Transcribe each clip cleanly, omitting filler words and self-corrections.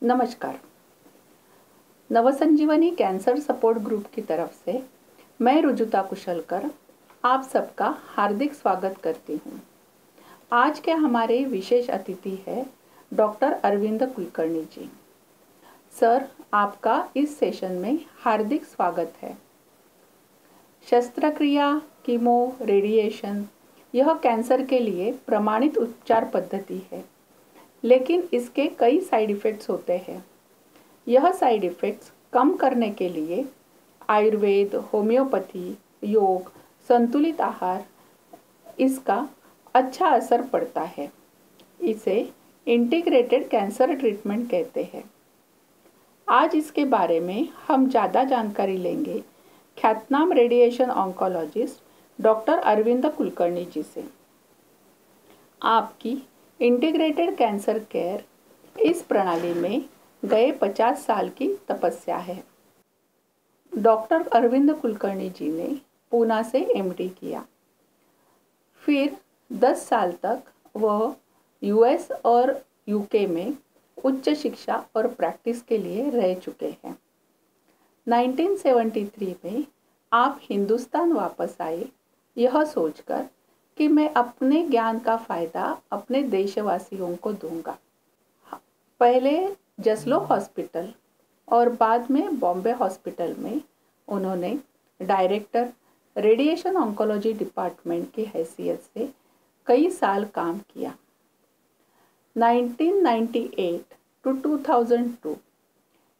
नमस्कार। नवसंजीवनी cancer support group की तरफ से मैं रुजुता कुशलकर आप सबका हार्दिक स्वागत करती हूँ। आज के हमारे विशेष अतिथि है डॉक्टर अरविंद कुलकर्णी जी। सर, आपका इस सेशन में हार्दिक स्वागत है। शस्त्रक्रिया, कीमो, रेडिएशन यह कैंसर के लिए प्रमाणित उपचार पद्धति है, लेकिन इसके कई साइड इफ़ेक्ट्स होते हैं। यह साइड इफ़ेक्ट्स कम करने के लिए आयुर्वेद, होम्योपैथी, योग, संतुलित आहार इसका अच्छा असर पड़ता है। इसे इंटीग्रेटेड कैंसर ट्रीटमेंट कहते हैं। आज इसके बारे में हम ज़्यादा जानकारी लेंगे ख्यातनाम radiation oncologist doctor Arvind Kulkarni ji से। आपकी इंटीग्रेटेड कैंसर केयर इस प्रणाली में गए 50 साल की तपस्या है। डॉक्टर अरविंद कुलकर्णी जी ने पूना से एमडी किया, फिर 10 साल तक वह यूएस और यूके में उच्च शिक्षा और प्रैक्टिस के लिए रह चुके हैं। 1973 में आप हिंदुस्तान वापस आए, यह सोचकर कि मैं अपने ज्ञान का फ़ायदा अपने देशवासियों को दूंगा। पहले जसलो हॉस्पिटल और बाद में बॉम्बे हॉस्पिटल में उन्होंने डायरेक्टर रेडिएशन ऑन्कोलॉजी डिपार्टमेंट की हैसियत से कई साल काम किया। 1998 टू 2002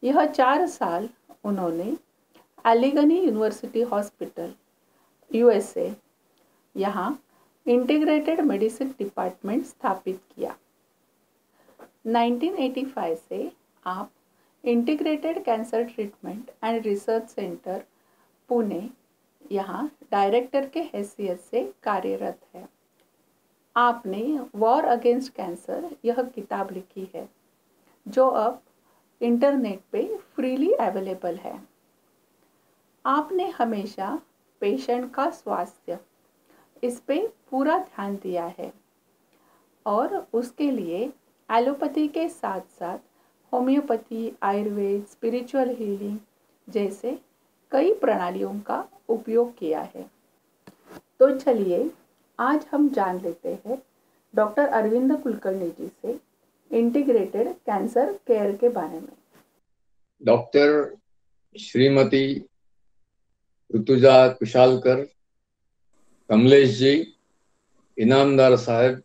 यह 4 साल उन्होंने अलीगनी यूनिवर्सिटी हॉस्पिटल यूएसए यहाँ इंटीग्रेटेड मेडिसिन डिपार्टमेंट स्थापित किया। 1985 से आप integrated cancer treatment and research centre Pune यहाँ डायरेक्टर के हैसियत से कार्यरत है। आपने वॉर अगेंस्ट कैंसर यह किताब लिखी है, जो अब इंटरनेट पे फ्रीली अवेलेबल है। आपने हमेशा पेशेंट का स्वास्थ्य इस पे पूरा ध्यान दिया है और उसके लिए एलोपैथी के साथ साथ होम्योपैथी, आयुर्वेद, स्पिरिचुअल हीलिंग जैसे कई प्रणालियों का उपयोग किया है। तो चलिए आज हम जान लेते हैं डॉक्टर अरविंद कुलकर्णी जी से इंटीग्रेटेड कैंसर केयर के बारे में। डॉक्टर श्रीमती ऋतुजा कुशालकर, कमलेश जी, इनामदार साहब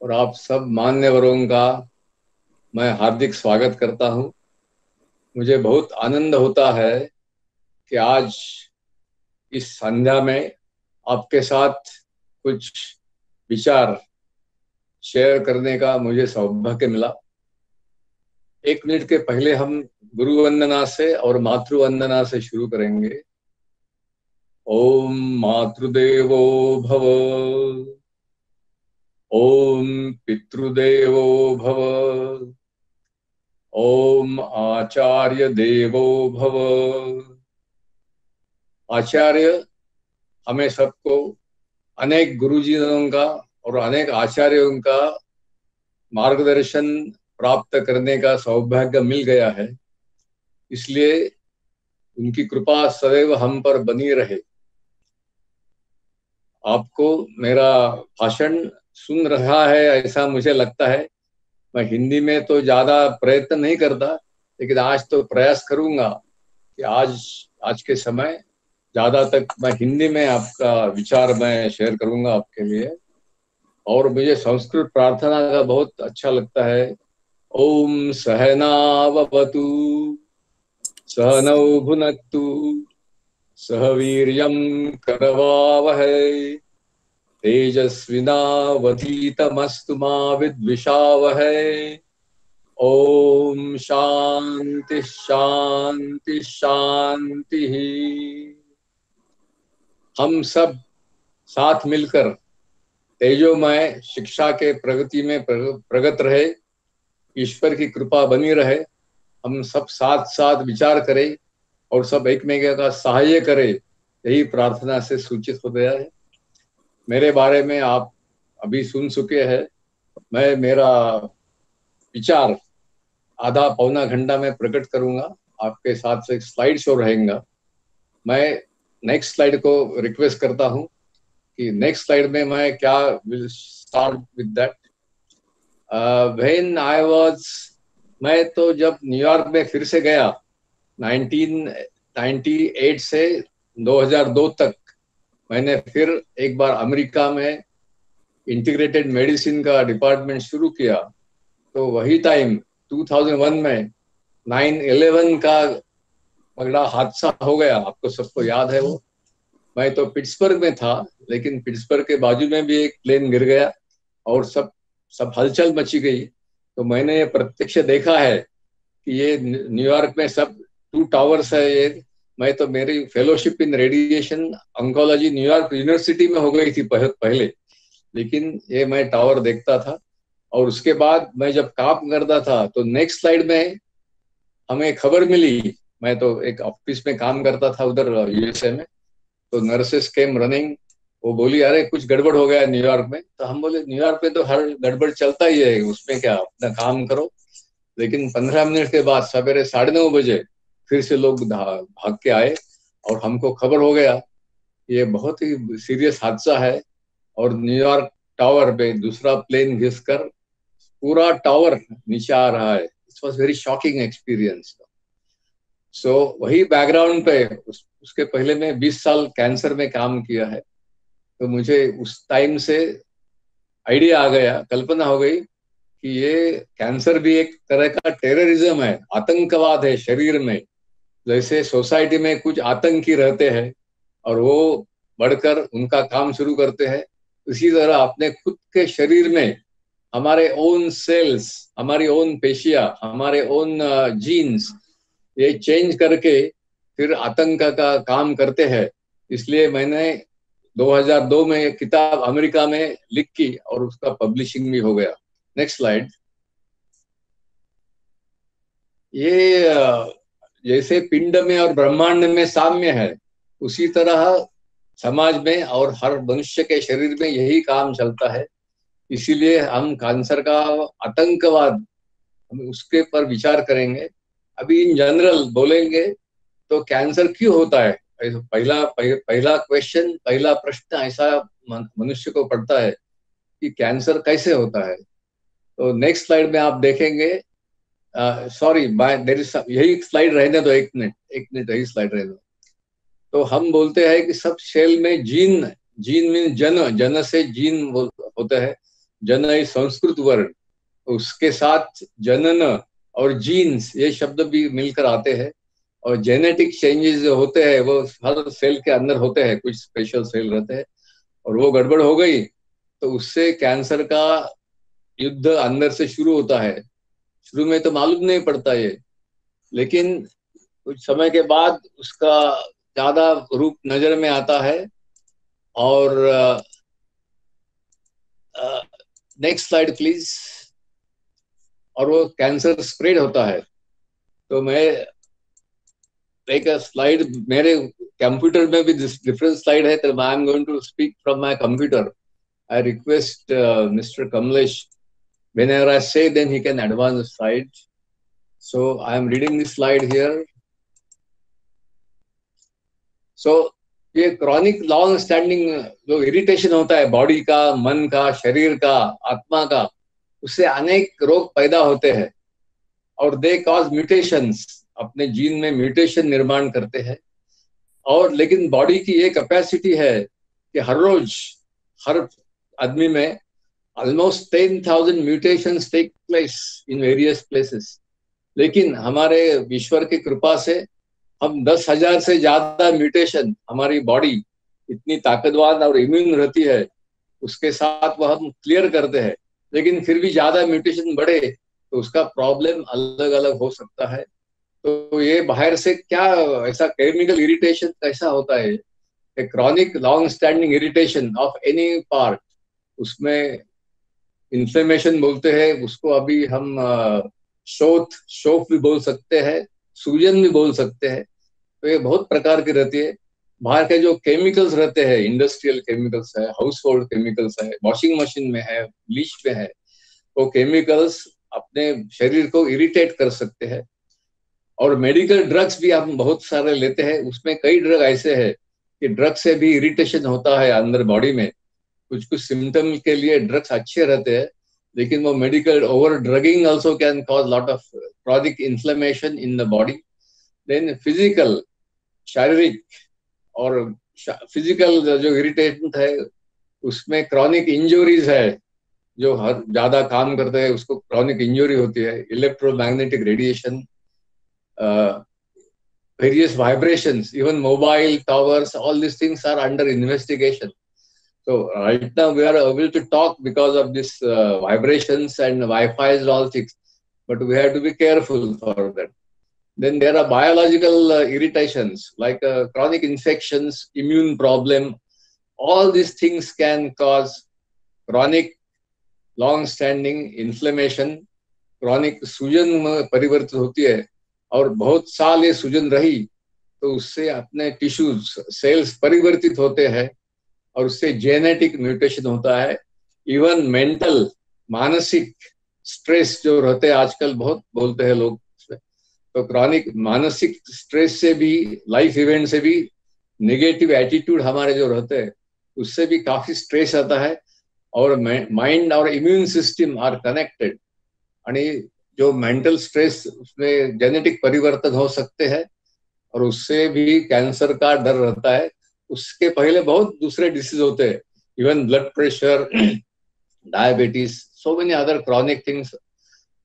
और आप सब मान्यवरों का मैं हार्दिक स्वागत करता हूं। मुझे बहुत आनंद होता है कि आज इस संध्या में आपके साथ कुछ विचार शेयर करने का मुझे सौभाग्य मिला। 1 मिनट के पहले हम गुरु वंदना से और मातृ वंदना से शुरू करेंगे। ओम मातृदेवो भव, ओम पितृदेवो भव, ओम आचार्य देवो भव। आचार्य हमें सबको अनेक गुरुजनों का और अनेक आचार्यों का मार्गदर्शन प्राप्त करने का सौभाग्य मिल गया है, इसलिए उनकी कृपा सदैव हम पर बनी रहे। आपको मेरा भाषण सुन रहा है ऐसा मुझे लगता है। मैं हिंदी में तो ज्यादा प्रयत्न नहीं करता, लेकिन आज तो प्रयास करूंगा कि आज के समय ज्यादा तक मैं हिंदी में आपका विचार मैं शेयर करूंगा आपके लिए। और मुझे संस्कृत प्रार्थना का बहुत अच्छा लगता है। ओम सहनावतु, सहनौ भुनक्तु, सह वीर्यं करवावहै, तेजस्विनावधीतमस्तु मा विद्विषावहै। ओम शांति शांति शांति। हम सब साथ मिलकर तेजोमय शिक्षा के प्रगति में प्रगत रहे, ईश्वर की कृपा बनी रहे। हम सब साथ साथ विचार करें और सब एकमेक का सहाय करें, यही प्रार्थना से सूचित हो गया है। मेरे बारे में आप अभी सुन चुके हैं। मैं मेरा विचार आधा पौना घंटा में प्रकट करूंगा, आपके साथ से स्लाइड शो रहेगा। मैं नेक्स्ट स्लाइड को रिक्वेस्ट करता हूं कि नेक्स्ट स्लाइड में मैं क्या will start with that. When I was, मैं तो जब न्यूयॉर्क में फिर से गया 1998 से 2002 तक, मैंने फिर एक बार अमेरिका में इंटीग्रेटेड मेडिसिन का डिपार्टमेंट शुरू किया। तो वही टाइम 2001 में 9/11 का बड़ा हादसा हो गया, आपको सबको याद है वो। मैं तो पिट्सबर्ग में था, लेकिन पिट्सबर्ग के बाजू में भी एक प्लेन गिर गया और सब सब हलचल मची गई। तो मैंने ये प्रत्यक्ष देखा है कि ये न्यूयॉर्क में सब 2 टावर्स है ये। मैं तो मेरी fellowship in radiation oncology New York university में हो गई थी पहले, लेकिन ये मैं टावर देखता था। और उसके बाद मैं जब काम करता था तो नेक्स्ट स्लाइड में हमें खबर मिली, मैं तो एक ऑफिस में काम करता था उधर यूएसए में, तो नर्सेस केम रनिंग, वो बोली अरे कुछ गड़बड़ हो गया न्यूयॉर्क में। तो हम बोले न्यूयॉर्क में तो हर गड़बड़ चलता ही है, उसमें क्या, अपना काम करो। लेकिन 15 मिनट के बाद सवेरे 9:30 फिर से लोग भाग के आए और हमको खबर हो गया ये बहुत ही सीरियस हादसा है। और न्यूयॉर्क टावर पे दूसरा प्लेन घिसकर पूरा टावर नीचे आ रहा है। It was very shocking experience. So वही बैकग्राउंड पे उसके पहले मैं 20 साल कैंसर में काम किया है। तो मुझे उस टाइम से आइडिया आ गया, कल्पना हो गई कि ये कैंसर भी एक तरह का टेररिज्म है, आतंकवाद है शरीर में। जैसे सोसाइटी में कुछ आतंकी रहते हैं और वो बढ़कर उनका काम शुरू करते हैं, उसी तरह अपने खुद के शरीर में हमारे ओन सेल्स, हमारी ओन पेशियां, हमारे ओन जीन्स ये चेंज करके फिर आतंक का काम करते हैं। इसलिए मैंने 2002 में एक किताब अमेरिका में लिखी और उसका पब्लिशिंग भी हो गया। Next slide. ये जैसे पिंड में और ब्रह्मांड में साम्य है, उसी तरह समाज में और हर मनुष्य के शरीर में यही काम चलता है। इसीलिए हम कैंसर का आतंकवाद, हम उसके पर विचार करेंगे। अभी इन जनरल बोलेंगे तो कैंसर क्यों होता है, पहला क्वेश्चन, पहला प्रश्न ऐसा मनुष्य को पड़ता है कि कैंसर कैसे होता है। तो नेक्स्ट स्लाइड में आप देखेंगे, सॉरी देयर इज, यही स्लाइड रहने दो, एक मिनट यही स्लाइड रहने दो। तो हम बोलते हैं कि सब सेल में जीन, जीन मीन जन से जीन होते हैं। जन इज संस्कृत वर्ड, उसके साथ जनन और जीन्स ये शब्द भी मिलकर आते हैं। और जेनेटिक चेंजेस जो होते हैं वो हर सेल के अंदर होते हैं, कुछ स्पेशल सेल रहते हैं, और वो गड़बड़ हो गई तो उससे कैंसर का युद्ध अंदर से शुरू होता है। शुरू में तो मालूम नहीं पड़ता ये, लेकिन कुछ समय के बाद उसका ज्यादा रूप नजर में आता है। और नेक्स्ट स्लाइड प्लीज। और वो कैंसर स्प्रेड होता है। तो मैं एक स्लाइड, मेरे कंप्यूटर में भी डिफरेंट स्लाइड है, तो I am going to speak from my computer. I request mister Kamlesh, whenever I say then he can advance the slide. So I am reading this slide here. So ये chronic long standing जो irritation होता है body का, मन का, शरीर का, आत्मा का, उससे अनेक रोग पैदा होते हैं और दे कॉज म्यूटेशंस, अपने जीन में म्यूटेशन निर्माण करते हैं। और लेकिन बॉडी की ये कैपेसिटी है कि हर रोज हर आदमी में almost 10,000 mutations take place in various places. लेकिन हमारे ईश्वर की कृपा से हम 10,000 से ज्यादा म्यूटेशन, हमारी बॉडी इतनी ताकतवर और इम्यून रहती है, उसके साथ वह हम क्लियर करते हैं। लेकिन फिर भी ज्यादा म्यूटेशन बढ़े तो उसका प्रॉब्लम अलग अलग हो सकता है। तो ये बाहर से क्या ऐसा केमिकल इरिटेशन कैसा होता है, chronic long standing irritation of any part, उसमें इन्फ्लेमेशन बोलते हैं उसको। अभी हम शोफ भी बोल सकते हैं, सूजन भी बोल सकते हैं। तो ये बहुत प्रकार की रहती है। बाहर के जो केमिकल्स रहते हैं, इंडस्ट्रियल केमिकल्स है, हाउस होल्ड केमिकल्स है, वॉशिंग मशीन में है, ब्लीच में है, वो केमिकल्स अपने शरीर को इरिटेट कर सकते हैं। और मेडिकल ड्रग्स भी हम बहुत सारे लेते हैं, उसमें कई ड्रग ऐसे हैं कि ड्रग से भी इरिटेशन होता है अंदर बॉडी में। कुछ कुछ सिम्टम के लिए ड्रग्स अच्छे रहते हैं, लेकिन वो medical over drugging also can cause lot of chronic inflammation in the body. Then physical, शारीरिक और फिजिकल जो इरिटेशन है, उसमें क्रॉनिक इंजुरीज है। जो हर ज्यादा काम करते हैं उसको क्रॉनिक इंजुरी होती है। Electromagnetic radiation, various vibrations, even mobile towers, all these things are under investigation. So right now we are able to talk because of this vibrations and Wi-Fi and all things, but we have to be careful for that. Then there are biological irritations like chronic infections, immune problem. All these things can cause chronic, long-standing inflammation. chronic सूजन में परिवर्तित होती है, और बहुत साल ये सूजन रही तो उससे अपने टिश्यूज, सेल्स परिवर्तित होते हैं, और उससे जेनेटिक म्यूटेशन होता है। इवन मेंटल, मानसिक स्ट्रेस जो रहते हैं आजकल बहुत बोलते हैं लोग, तो क्रॉनिक मानसिक स्ट्रेस से भी, लाइफ इवेंट से भी, नेगेटिव एटीट्यूड हमारे जो रहते हैं उससे भी काफी स्ट्रेस आता है। और माइंड और इम्यून सिस्टम आर कनेक्टेड, यानी जो मेंटल स्ट्रेस उसमें जेनेटिक परिवर्तन हो सकते हैं, और उससे भी कैंसर का डर रहता है। उसके पहले बहुत दूसरे डिसीज होते हैं, even blood pressure, diabetes, so many other chronic things.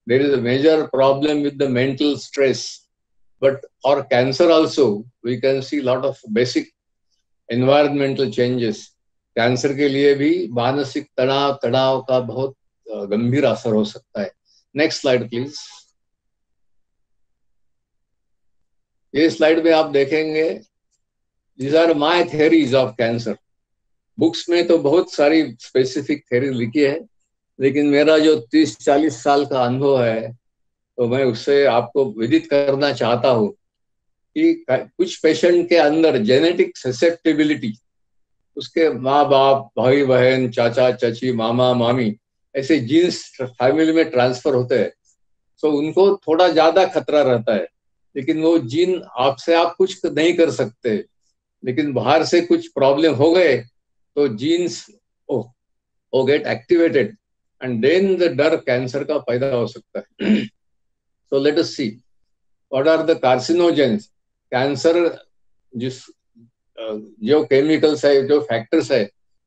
There is a major problem with the mental stress, but for cancer also we can see lot of basic environmental changes. Cancer के लिए भी मानसिक तनाव का बहुत गंभीर असर हो सकता है। Next slide please. ये स्लाइड में आप देखेंगे, these are my theories of cancer. Books में तो बहुत सारी स्पेसिफिक थ्योरी लिखी है, लेकिन मेरा जो 30-40 साल का अनुभव है, तो मैं उससे आपको विदित करना चाहता हूँ कि कुछ पेशेंट के अंदर जेनेटिक ससेप्टेबिलिटी, उसके माँ बाप, भाई बहन, चाचा चाची, मामा मामी, ऐसे जीन्स फैमिली में ट्रांसफर होते हैं, तो उनको थोड़ा ज्यादा खतरा रहता है। लेकिन वो जीन आपसे आप कुछ नहीं कर सकते, लेकिन बाहर से कुछ प्रॉब्लम हो गए तो जीन्स वो get activated, and then the डर कैंसर का पैदा हो सकता है। So let us see what are the carcinogens. Cancer जिस जो केमिकल्स है, जो फैक्टर्स है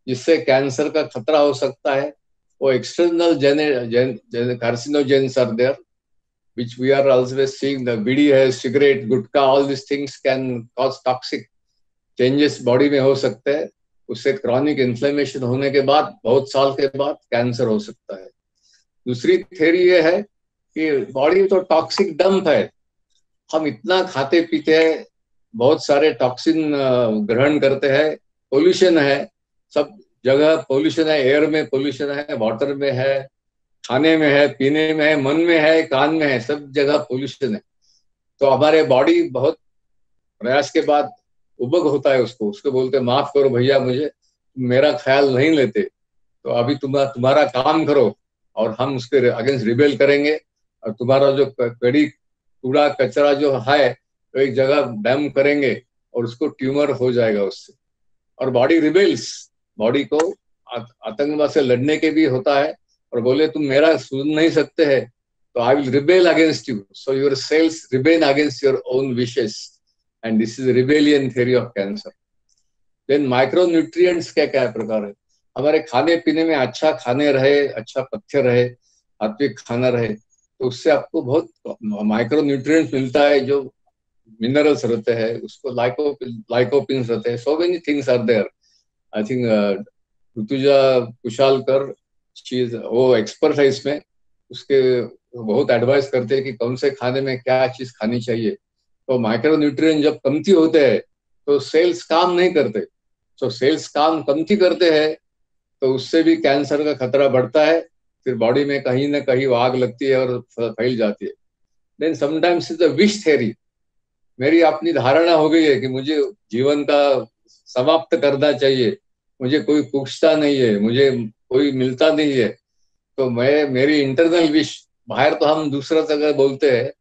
जिससे कैंसर का खतरा हो सकता है, वो external carcinogens are there, which we are always seeing. The beedi है, cigarette, gutkha, all these things can cause toxic changes body में हो सकते हैं। उससे क्रॉनिक इन्फ्लेमेशन होने के बाद बहुत साल के बाद कैंसर हो सकता है। दूसरी थ्योरी ये है कि बॉडी तो टॉक्सिक डंप है, हम इतना खाते पीते हैं, बहुत सारे टॉक्सिन ग्रहण करते हैं, पोल्यूशन है, सब जगह पोल्यूशन है, एयर में पोल्यूशन है, वाटर में है, खाने में है, पीने में है, मन में है, कान में है, सब जगह पोल्यूशन है। तो हमारे बॉडी बहुत प्रयास के बाद उबग होता है, उसको बोलते माफ करो भैया, मुझे मेरा ख्याल नहीं लेते, तो अभी तुम्हारा काम करो, और हम उसके अगेंस्ट रिबेल करेंगे, और तुम्हारा जो कड़ी कूड़ा कचरा जो है तो एक जगह डैम करेंगे, और उसको ट्यूमर हो जाएगा उससे। और बॉडी रिबेल्स, बॉडी को आतंकवाद से लड़ने के भी होता है, और बोले तुम मेरा सुन नहीं सकते हैं तो I will rebel against you, so your cells rebel against your own wishes, and this is rebellion theory of cancer. Then micronutrients क्या क्या प्रकार है, हमारे खाने पीने में अच्छा खाने रहे, अच्छा पथ्य रहे, सात्विक खाना रहे, तो उससे आपको बहुत माइक्रोन्यूट्रिएंट्स मिलता है, जो मिनरल्स रहते हैं, उसको लाइकोपिन्स रहते हैं, so many things are there. I think Rutuja Kushalkar चीज वो एक्सपर्ट है इसमें, उसके बहुत एडवाइस करते हैं कि कौन से खाने में क्या चीज खानी चाहिए। तो माइक्रोन्यूट्रिएंट जब कमती होते हैं तो सेल्स काम नहीं करते, तो सेल्स काम कमती करते हैं तो उससे भी कैंसर का खतरा बढ़ता है, फिर बॉडी में कहीं ना कहीं आग लगती है और फैल जाती है। Then sometimes is the wish theory. मेरी अपनी धारणा हो गई है कि मुझे जीवन का समाप्त करना चाहिए, मुझे कोई पूछता नहीं है, मुझे कोई मिलता नहीं है, तो मैं मेरी इंटरनल विश बाहर तो हम दूसरा जगह बोलते हैं,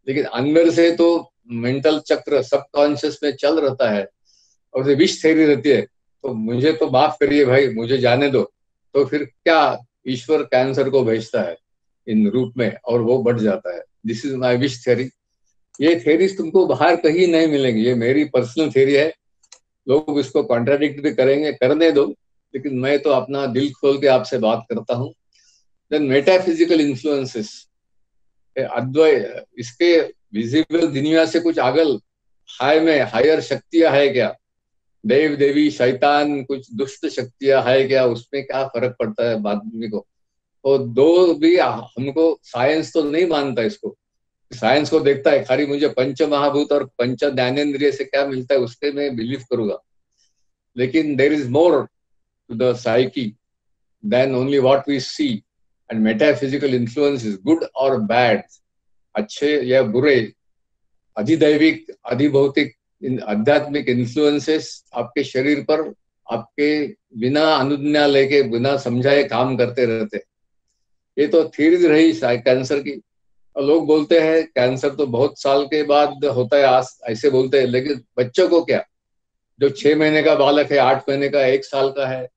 लेकिन अंदर से तो मेंटल चक्र सबकॉन्शियस में चल रहता है, और विश थ्योरी रहती है। तो मुझे तो माफ करिए भाई, मुझे जाने दो। तो फिर क्या, ईश्वर कैंसर को भेजता है इन रूप में, और वो बढ़ जाता है। This is my wish theory. ये थेरीज तुमको बाहर कहीं नहीं मिलेंगी, ये मेरी पर्सनल थेरी है। लोग इसको कॉन्ट्राडिक्ट भी करेंगे, करने दो, लेकिन मैं तो अपना दिल खोल के आपसे बात करता हूँ। देन मेटाफिजिकल इन्फ्लुएंसेस, अद्वैत, इसके विजिबल दुनिया से कुछ अगल हाय में हायर शक्तियां है क्या, देव देवी शैतान कुछ दुष्ट शक्तियां है क्या, उसमें क्या फर्क पड़ता है आदमी को। तो दो भी हमको, साइंस तो नहीं मानता इसको। साइंस को देखता है खाली मुझे पंच महाभूत और पंच ज्ञानेन्द्रिय से क्या मिलता है उसके मैं बिलीव करूंगा। लेकिन there is more to the psyche than only what we see. And metaphysical influence is good और बैड, अच्छे या बुरे, अधिदैविक अधिभौतिक आध्यात्मिक इन्फ्लुएंसेस आपके शरीर पर आपके बिना अनुज्ञा लेके बिना समझाए काम करते रहते। ये तो थ्योरी रही कैंसर की। और लोग बोलते हैं कैंसर तो बहुत साल के बाद होता है, ऐसे बोलते हैं, लेकिन बच्चों को क्या, जो 6 महीने का बालक है, 8 महीने का, 1 साल का है,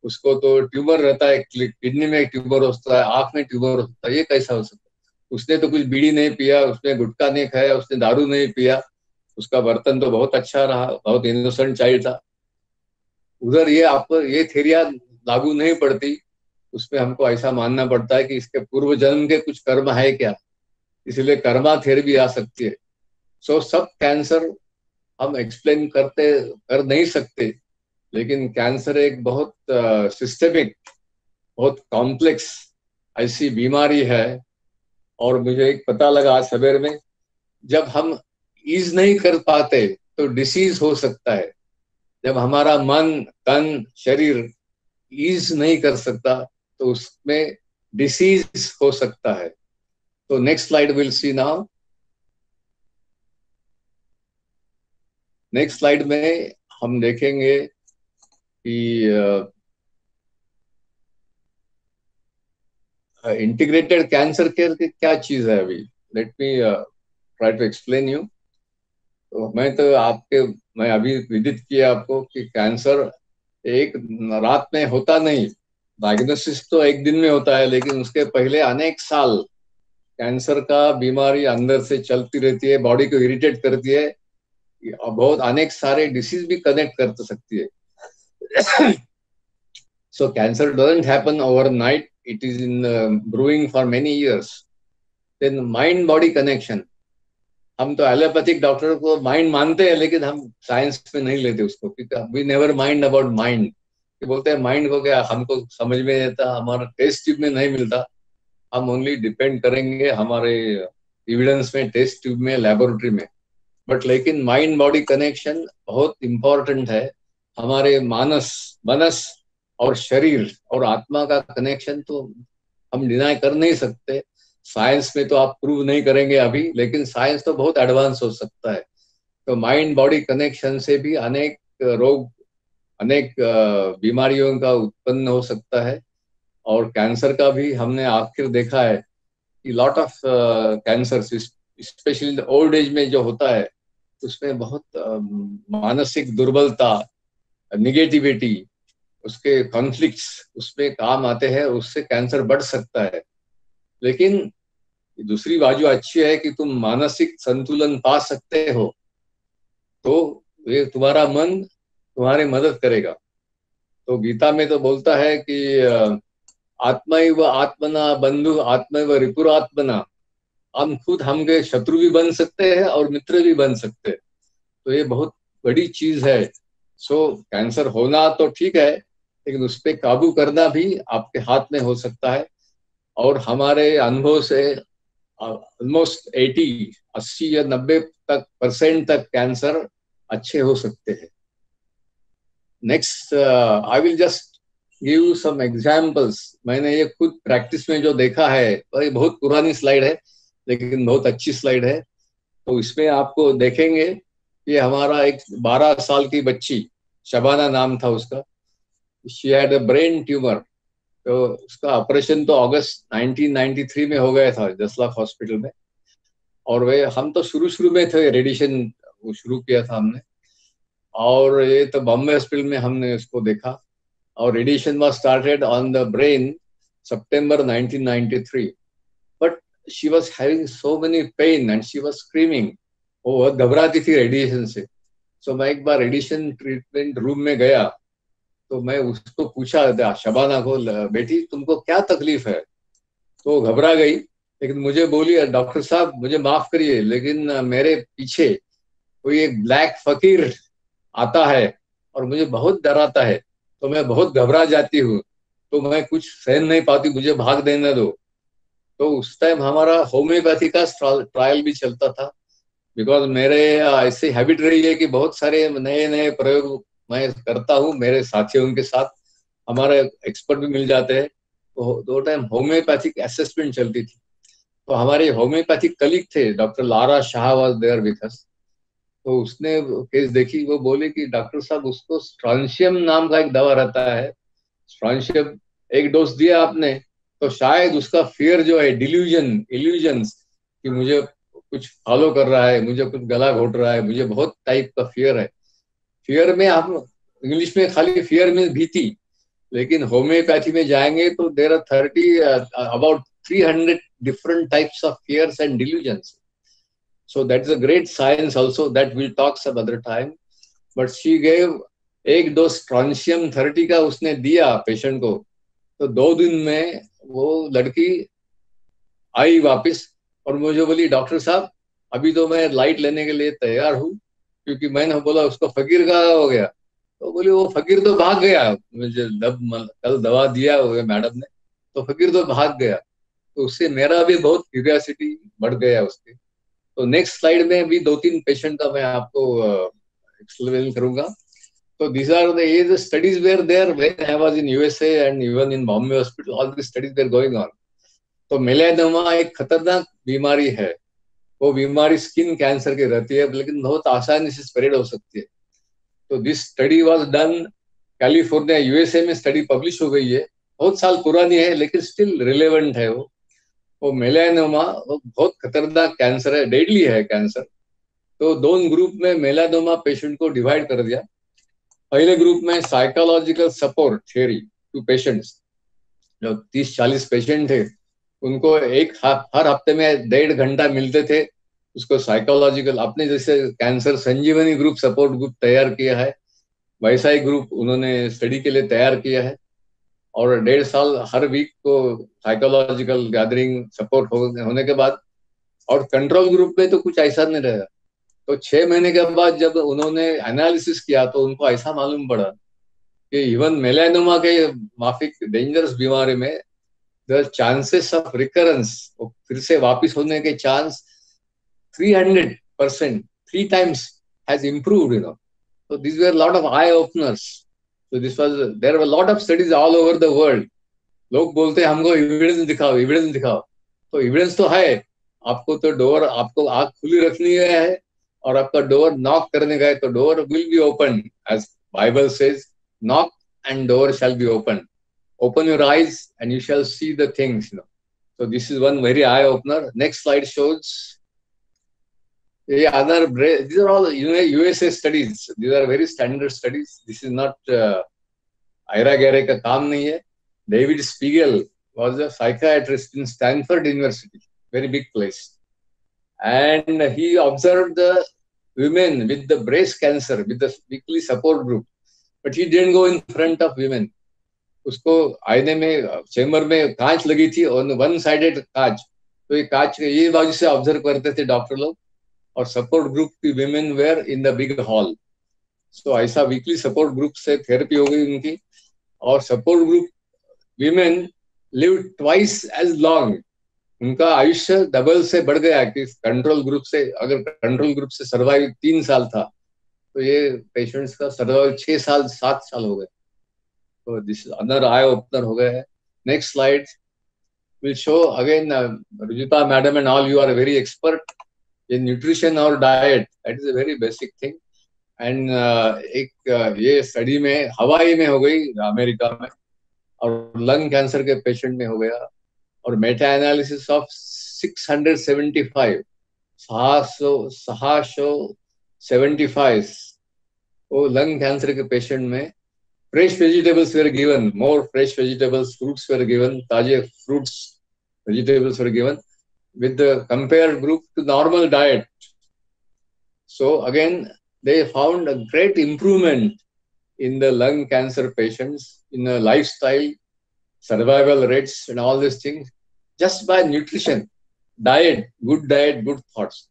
उसको तो ट्यूमर रहता है, किडनी में ट्यूमर होता है, आंख में ट्यूमर होता है, ये कैसा हो सकता है। उसने तो कुछ बीड़ी नहीं पिया, उसने गुटखा नहीं खाया, उसने दारू नहीं पिया, उसका बर्तन तो बहुत अच्छा रहा, बहुत इनोसेंट चाइल्ड था। उधर ये आपको ये थेरिया लागू नहीं पड़ती। उसमें हमको ऐसा मानना पड़ता है कि इसके पूर्व जन्म के कुछ कर्म है क्या, इसलिए कर्मा थेरेपी आ सकती है। सो सब कैंसर हम एक्सप्लेन करते कर नहीं सकते, लेकिन कैंसर एक बहुत सिस्टेमिक, बहुत कॉम्प्लेक्स ऐसी बीमारी है। और मुझे एक पता लगा आज सवेर में, जब हम ईज नहीं कर पाते तो डिसीज हो सकता है। जब हमारा मन तन शरीर ईज नहीं कर सकता तो उसमें डिसीज हो सकता है। तो next slide will see now. Next slide में हम देखेंगे कि इंटीग्रेटेड कैंसर केयर की क्या चीज है अभी। Let me try to explain you. तो मैं अभी विदित किया आपको कि कैंसर एक रात में होता नहीं। डायग्नोसिस तो एक दिन में होता है, लेकिन उसके पहले अनेक साल कैंसर का बीमारी अंदर से चलती रहती है, बॉडी को इरिटेट करती है, बहुत अनेक सारे डिसीज भी कनेक्ट कर सकती है। So cancer doesn't happen overnight. It is in brewing for many years. Then mind body connection. हम तो एलोपैथिक डॉक्टर को माइंड मानते हैं, लेकिन हम साइंस में नहीं लेते उसको, क्योंकि we never mind about mind. बोलते हैं माइंड को क्या, हमको समझ में नहीं आता, हमारा टेस्ट ट्यूब में नहीं मिलता। हम ओनली डिपेंड करेंगे हमारे एविडेंस में, टेस्ट ट्यूब में, लेबोरेटरी में। बट लेकिन माइंड बॉडी कनेक्शन बहुत इंपॉर्टेंट है। हमारे मानस मनस और शरीर और आत्मा का कनेक्शन तो हम डिनाई कर नहीं सकते। साइंस में तो आप प्रूव नहीं करेंगे अभी, लेकिन साइंस तो बहुत एडवांस हो सकता है। तो माइंड बॉडी कनेक्शन से भी अनेक रोग, अनेक बीमारियों का उत्पन्न हो सकता है। और कैंसर का भी हमने आखिर देखा है कि lot of cancer, specially old age में जो होता है, उसमें बहुत मानसिक दुर्बलता, निगेटिविटी, उसके कॉन्फ्लिक्ट्स उसमें काम आते हैं, उससे कैंसर बढ़ सकता है। लेकिन दूसरी बाजू अच्छी है कि तुम मानसिक संतुलन पा सकते हो, तो ये तुम्हारा मन तुम्हारी मदद करेगा। तो गीता में तो बोलता है कि आत्मैव आत्मना बंधु आत्मैव रिपुरात्मना। हम खुद हमके शत्रु भी बन सकते हैं और मित्र भी बन सकते हैं। तो ये बहुत बड़ी चीज है। सो कैंसर होना तो ठीक है, लेकिन उस पर काबू करना भी आपके हाथ में हो सकता है। और हमारे अनुभव से ऑलमोस्ट 80 या 90% तक कैंसर अच्छे हो सकते हैं। Next I will just give some examples. मैंने ये खुद प्रैक्टिस में जो देखा है, और ये बहुत पुरानी स्लाइड है लेकिन बहुत अच्छी स्लाइड है। तो इसमें आपको देखेंगे, ये हमारा एक 12 साल की बच्ची, शबाना नाम था उसका। She had a brain tumour तो उसका ऑपरेशन तो अगस्त 1993 में हो गया था जसलाख हॉस्पिटल में। और वे हम तो शुरू शुरू में थे, रेडिएशन वो शुरू किया था हमने, और ये तो बॉम्बे हॉस्पिटल में हमने उसको देखा। और radiation was started on the brain September 1993, but she was having so many pain and she was screaming. वो बहुत घबराती थी रेडिएशन से। सो मैं एक बार रेडिएशन ट्रीटमेंट रूम में गया, तो मैं उसको पूछा शबाना को, बेटी तुमको क्या तकलीफ है? तो वो घबरा गई, लेकिन मुझे बोली, डॉक्टर साहब मुझे माफ करिए, लेकिन मेरे पीछे कोई एक ब्लैक फकीर आता है और मुझे बहुत डराता है, तो मैं बहुत घबरा जाती हूँ, तो मैं कुछ सहन नहीं पाती, मुझे भाग देने दो। तो उस टाइम हमारा होम्योपैथी का ट्रायल भी चलता था, बिकॉज मेरे ऐसी हैबिट रही है कि बहुत सारे नए नए प्रयोग मैं करता हूँ मेरे साथियों के साथ, हमारे एक्सपर्ट भी मिल जाते हैं। तो दो टाइम होम्योपैथिक असेसमेंट चलती थी। तो हमारे होम्योपैथिक कलीग थे, doctor Lara Shah was there with us. तो उसने केस देखी, वो बोले कि डॉक्टर साहब उसको स्ट्रॉन्शियम नाम का एक दवा रहता है, स्ट्रॉन्शियम एक डोज दिया आपने, तो शायद उसका फियर जो है, डिल्यूजन इल्यूजन्स, कि मुझे कुछ फॉलो कर रहा है, मुझे कुछ गला घोट रहा है, मुझे बहुत टाइप का फियर है। फियर में हम इंग्लिश में खाली फियर में भीति, लेकिन होम्योपैथी में जाएंगे तो there are 30 about 300 different types of fears and delusions. So that is a great science also that we'll talk some other time. But she gave एक डोज स्ट्रॉन्शियम 30 का उसने दिया पेशेंट को, तो 2 दिन में वो लड़की आई वापस और मुझे बोली, डॉक्टर साहब अभी तो मैं लाइट लेने के लिए तैयार हूँ, क्योंकि मैंने बोला उसको फकीर का हो गया। तो बोली वो फकीर तो भाग गया, मुझे कल दवा दिया हुआ मैडम ने, तो फकीर तो भाग गया। तो उससे मेरा भी बहुत क्यूरियोसिटी बढ़ गया उसके। तो नेक्स्ट स्लाइड में भी 2-3 पेशेंट का मैं आपको एक्सप्लेन करूंगा। So these are the studies were there when I was in USA and even in Bombay Hospital. All these studies were going on. तो मेलानोमा एक खतरनाक बीमारी है। वो बीमारी स्किन कैंसर की रहती है, लेकिन बहुत आसानी से स्प्रेड हो सकती है। तो this study was done California USA में, स्टडी पब्लिश हो गई है, बहुत साल पुरानी है लेकिन स्टिल रिलेवेंट है। वो मेलानोमा वो बहुत खतरनाक कैंसर है, डेडली है कैंसर। तो 2 ग्रुप में मेलानोमा पेशेंट को डिवाइड कर दिया। पहले ग्रुप में psychological support theory to patients, जो 30-40 पेशेंट थे, उनको हर हफ्ते में 1.5 घंटा मिलते थे उसको साइकोलॉजिकल, अपने जैसे कैंसर संजीवनी ग्रुप सपोर्ट ग्रुप तैयार किया है, वैसा ही ग्रुप उन्होंने स्टडी के लिए तैयार किया है। और 1.5 साल हर वीक को साइकोलॉजिकल गैदरिंग सपोर्ट होने के बाद, और कंट्रोल ग्रुप में तो कुछ ऐसा नहीं रहा। तो 6 महीने के बाद जब उन्होंने एनालिसिस किया तो उनको ऐसा मालूम पड़ा कि इवन मेलानोमा के माफिक डेंजरस बीमारी में द चांसेस ऑफ रिकरेंस, फिर से वापिस होने के chance 300%, 3 times has improved, you know. So these were a lot of eye openers. So there were a lot of studies all over the world. लोग बोलते हैं हमको एविडेंस दिखाओ, एविडेंस दिखाओ। तो एविडेंस तो है, आपको तो डोर, आपको आंख खुली रखनी है और आपका डोर नॉक करने का है, तो door will be open, as Bible says, knock and door shall be open. Open your eyes and you shall see the things, you know. So this is one very eye opener. Next slide shows these are all USA studies. These are very standard studies. This is not आयरा गहरे का काम नहीं है। David Spiegel was a psychiatrist in Stanford University, very big place, and he observed the women with the breast cancer with the weekly support group, but he didn't go in front of women. उसको आईने में chamber में कांच लगी थी, और 1 sided कांच, तो ये कांच ये बाजू से ऑब्जर्व करते थे डॉक्टर लोग, और सपोर्ट ग्रुप की women were in the big hall. So ऐसा वीकली सपोर्ट ग्रुप से थेरेपी हो गई उनकी, और support group women live twice as long, उनका आयुष्य डबल से बढ़ गया कि कंट्रोल ग्रुप से। अगर कंट्रोल ग्रुप से सर्वाइव 3 साल था, तो ये पेशेंट्स का सर्वाइव 6 साल 7 साल हो गए। तो दिस अनदर आई ओपनर हो गए है। Next slide will show again, Rujuta madam and all, you are very expert in nutrition और diet, that is a very basic thing. And एक ये स्टडी में हवाई में हो गई, अमेरिका में, और लंग कैंसर के पेशेंट में हो गया। और मेटा एनालिसिस ऑफ 675 675 वो लंग कैंसर के पेशेंट में fresh vegetables were given, more fresh vegetables, fruits were given, ताजे fruits vegetables were given with the compared group to normal diet. So again, they found a great improvement in the lung cancer patients in the lifestyle, survival rates, and all these things just by nutrition, diet, good thoughts.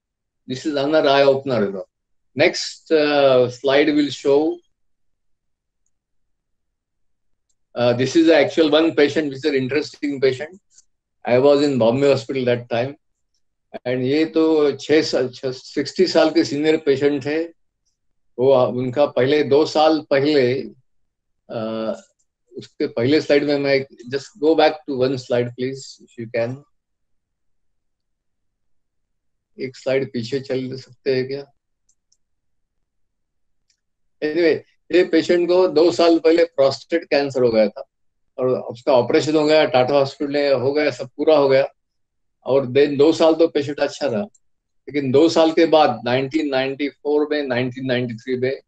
This is another eye opener. Next slide will show. This is the actual one patient, which is an interesting patient. I was in Bombay Hospital that time. And ये तो 60 साल के senior patient है। वो उनका पहले 2 साल पहले उसके पहले स्लाइड में मैं just go back to one slide please if you can. एक स्लाइड पीछे चल सकते हैं क्या? एनीवे, ये पेशेंट को 2 साल पहले प्रोस्टेट कैंसर हो गया था और उसका ऑपरेशन हो गया, टाटा हॉस्पिटल में हो गया, सब पूरा हो गया। और देन 2 साल तो पेशेंट अच्छा रहा, लेकिन 2 साल के बाद 1994 में 1993 में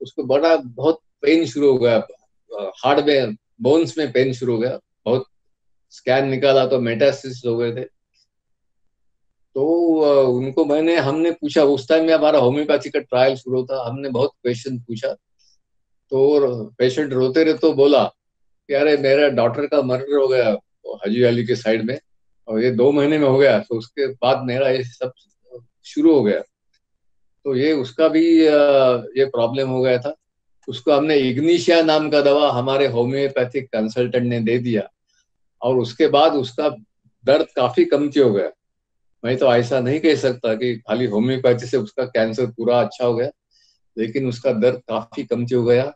उसको बहुत पेन शुरू हो गया, हार्ट में बोन्स में पेन शुरू हो गया, बहुत स्कैन निकाला तो मेटास्टेसिस हो गए थे। तो उनको हमने पूछा, उस टाइम में हमारा होम्योपैथी का ट्रायल शुरू था, हमने बहुत क्वेश्चन पूछा। तो पेशेंट रोते रहे तो बोला कि अरे मेरा डॉटर का मर्डर हो गया हाजी अली के साइड में और ये 2 महीने में हो गया, तो उसके बाद मेरा ये सब शुरू हो गया। तो ये उसका भी ये प्रॉब्लम हो गया था। उसको हमने इग्निशिया नाम का दवा हमारे होम्योपैथिक कंसल्टेंट ने दे दिया और उसके बाद उसका दर्द काफी कमती हो गया। मैं तो ऐसा नहीं कह सकता कि खाली होम्योपैथी से उसका कैंसर पूरा अच्छा हो गया, लेकिन उसका दर्द काफी कमती हो गया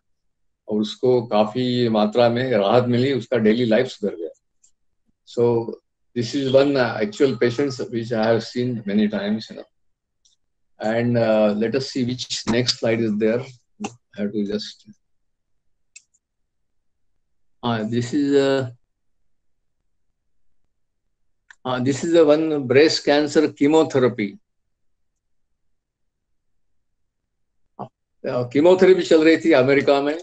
और उसको काफी मात्रा में राहत मिली, उसका डेली लाइफ सुधर गया। So this is one actual patients which I have seen many times, you know. And let us see which next slide is there. I have to just this is a one breast cancer chemotherapy. Chemotherapy चल रही थी America में,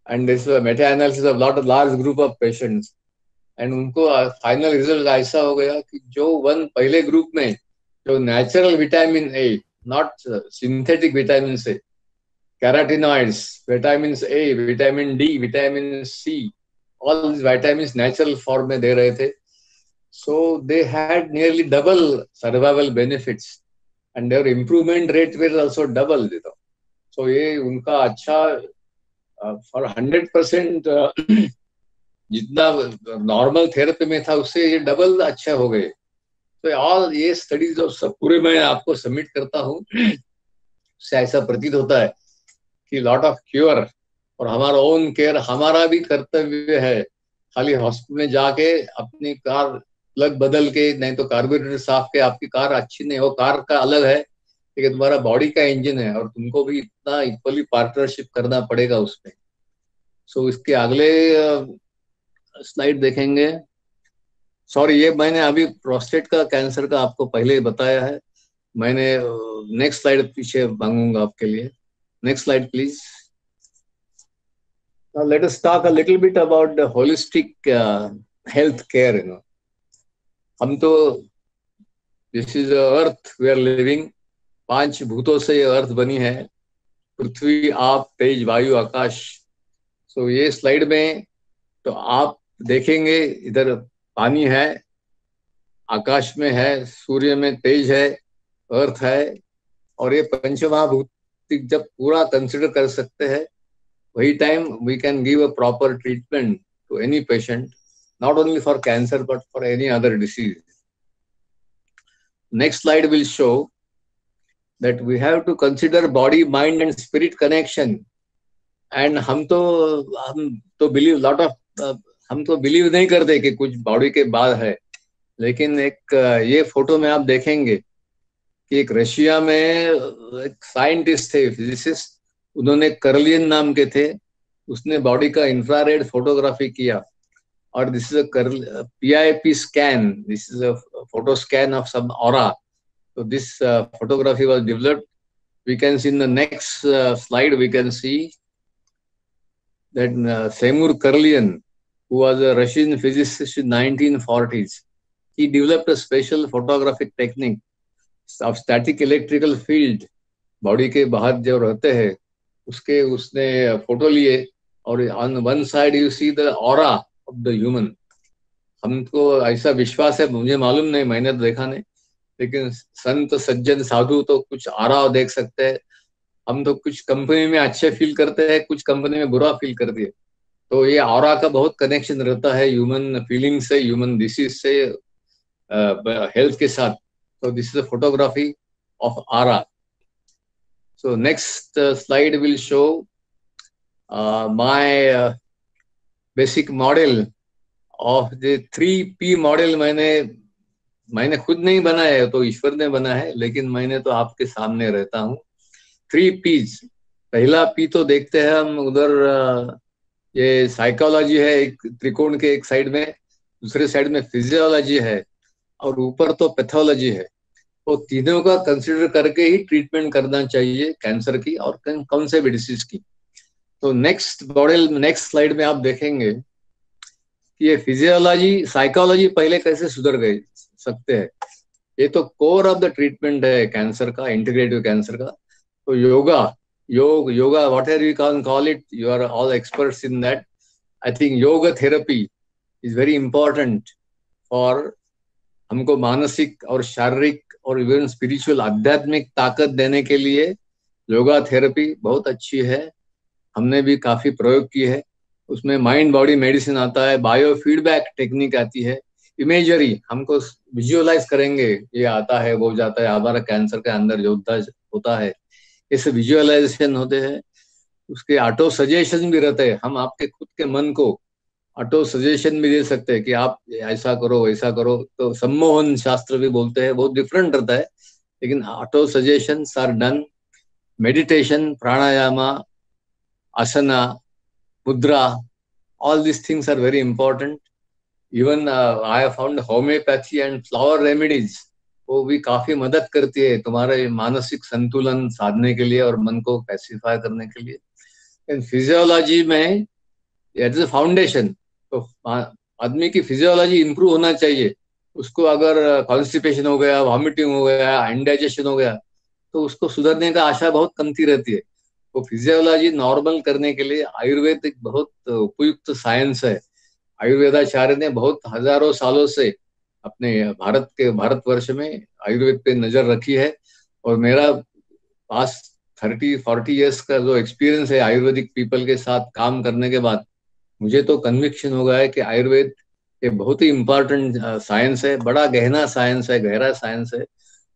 and this is a meta analysis of large group of patients, and उनको final result ऐसा हो गया कि जो पहले ग्रुप में जो natural vitamin A, not synthetic vitamins A, carotenoids, vitamins A, vitamin D, vitamin C, all these vitamins natural form में दे रहे थे. So they had nearly double survival benefits and their improvement rate was also double. So ये उनका अच्छा for 100% जितना normal therapy में था उससे ये डबल अच्छा हो गए. तो ऑल ये स्टडीज जो सब पूरे मैं आपको सबमिट करता हूँ, उससे ऐसा प्रतीत होता है कि लॉट ऑफ क्योर और हमारा ओन केयर हमारा भी कर्तव्य है. खाली हॉस्पिटल में जाके अपनी कार प्लग बदल के, नहीं तो कार्बोरेटर साफ के, आपकी कार अच्छी नहीं हो, कार का अलग है, लेकिन तुम्हारा बॉडी का इंजन है और तुमको भी इतना इक्वली पार्टनरशिप करना पड़ेगा उसमें. सो इसके अगले स्लाइड देखेंगे. सॉरी, ये मैंने अभी प्रोस्टेट का कैंसर का आपको पहले ही बताया है. मैंने नेक्स्ट स्लाइड पीछे मांगूंगा आपके लिए. Next slide please. Now let us talk a little bit about the holistic health care. You know, हम तो this is earth we are living. 5 भूतों से ये अर्थ बनी है, पृथ्वी, आप, तेज, वायु, आकाश. सो ये स्लाइड में तो आप देखेंगे इधर पानी है, आकाश में है, सूर्य में तेज है, अर्थ है, और ये पंचमहाभूत जब पूरा कंसिडर कर सकते हैं, वही time we can give a proper treatment to any patient, not only for cancer but for any other disease. Next slide will show that we have to consider body, mind and spirit connection. And हम तो believe lot of हम तो believe नहीं करते कि कुछ body के बाद है, लेकिन एक ये फोटो में आप देखेंगे कि एक रशिया में एक साइंटिस्ट थे, फिजिसिस्ट, उन्होंने कर्लियन नाम के थे, उसने बॉडी का इंफ्रारेड फोटोग्राफी किया or this is a PIP scan. This is a photo scan of some aura. So this photography was developed. We can see in the next slide, we can see that Seymour Kirlian, who was a Russian physicist in 1940s, he developed a special photographic technique of static electrical field. Body के बाहर जो रहते हैं उसके उसने photo लिए, और on one side you see the aura of the human. हमको ऐसा विश्वास है, मुझे मालूम नहीं, मैंने तो देखा नहीं, लेकिन संत सज्जन साधु तो कुछ आरा देख सकते हैं. हम तो कुछ कंपनी में अच्छे फील करते हैं, कुछ कंपनी में बुरा फील करती है. तो ये ऑरा का बहुत कनेक्शन रहता है ह्यूमन फीलिंग से, ह्यूमन डिसीज से, हेल्थ के साथ. तो this is a photography of aura. So next slide will show my basic model of the 3P model. मैंने खुद नहीं बनाया है, तो ईश्वर ने बना है, लेकिन मैंने तो आपके सामने रहता हूँ. 3Ps. पहला P तो देखते हैं हम उधर, ये साइकोलॉजी है एक त्रिकोण के एक साइड में, दूसरे साइड में फिजियोलॉजी है, और ऊपर तो पैथोलॉजी है. तो तीनों का कंसिडर करके ही ट्रीटमेंट करना चाहिए कैंसर की और कौन से भी डिसीज की. तो नेक्स्ट मॉडल, नेक्स्ट स्लाइड में आप देखेंगे कि ये फिजियोलॉजी साइकोलॉजी पहले कैसे सुधर गए सकते हैं. ये तो कोर ऑफ द ट्रीटमेंट है कैंसर का, इंटीग्रेटिव कैंसर का. तो yoga whatever you can call it, you are all experts in that. I think yoga therapy is very important for हमको मानसिक और शारीरिक और इवन स्पिरिचुअल आध्यात्मिक ताकत देने के लिए योगा थेरेपी बहुत अच्छी है. हमने भी काफी प्रयोग किए है. उसमें माइंड बॉडी मेडिसिन आता है, बायो फीडबैक टेक्निक आती है, इमेजरी, हमको विजुअलाइज करेंगे ये आता है वो जाता है, हमारा कैंसर के अंदर जो होता है, इस विजुअलाइजेशन होते हैं. उसके ऑटो सजेशन भी रहते हैं. हम आपके खुद के मन को ऑटो सजेशन भी दे सकते हैं कि आप ऐसा करो वैसा करो. तो सम्मोहन शास्त्र भी बोलते हैं, बहुत डिफरेंट रहता है, लेकिन auto suggestion are done. Meditation, pranayama, asana, mudra, all these things are very important. Even I have found homeopathy and flower remedies, वो भी काफी मदद करती है तुम्हारे मानसिक संतुलन साधने के लिए और मन को पैसिफाई करने के लिए. इन फिजियोलॉजी में इट इज फाउंडेशन. तो आदमी की फिजियोलॉजी इंप्रूव होना चाहिए. उसको अगर कॉन्स्टिपेशन हो गया, वॉमिटिंग हो गया, इंडाइजेशन हो गया, तो उसको सुधरने का आशा बहुत कमती रहती है. तो फिजियोलॉजी नॉर्मल करने के लिए आयुर्वेद एक बहुत उपयुक्त साइंस है. आयुर्वेदाचार्य ने बहुत हजारों सालों से अपने भारतवर्ष में आयुर्वेद पे नजर रखी है. और मेरा पास 30-40 इयर्स का जो एक्सपीरियंस है आयुर्वेदिक पीपल के साथ काम करने के बाद, मुझे तो कन्विक्शन हो गया है कि आयुर्वेद ये बहुत ही इम्पोर्टेंट साइंस है, बड़ा गहना साइंस है, गहरा साइंस है.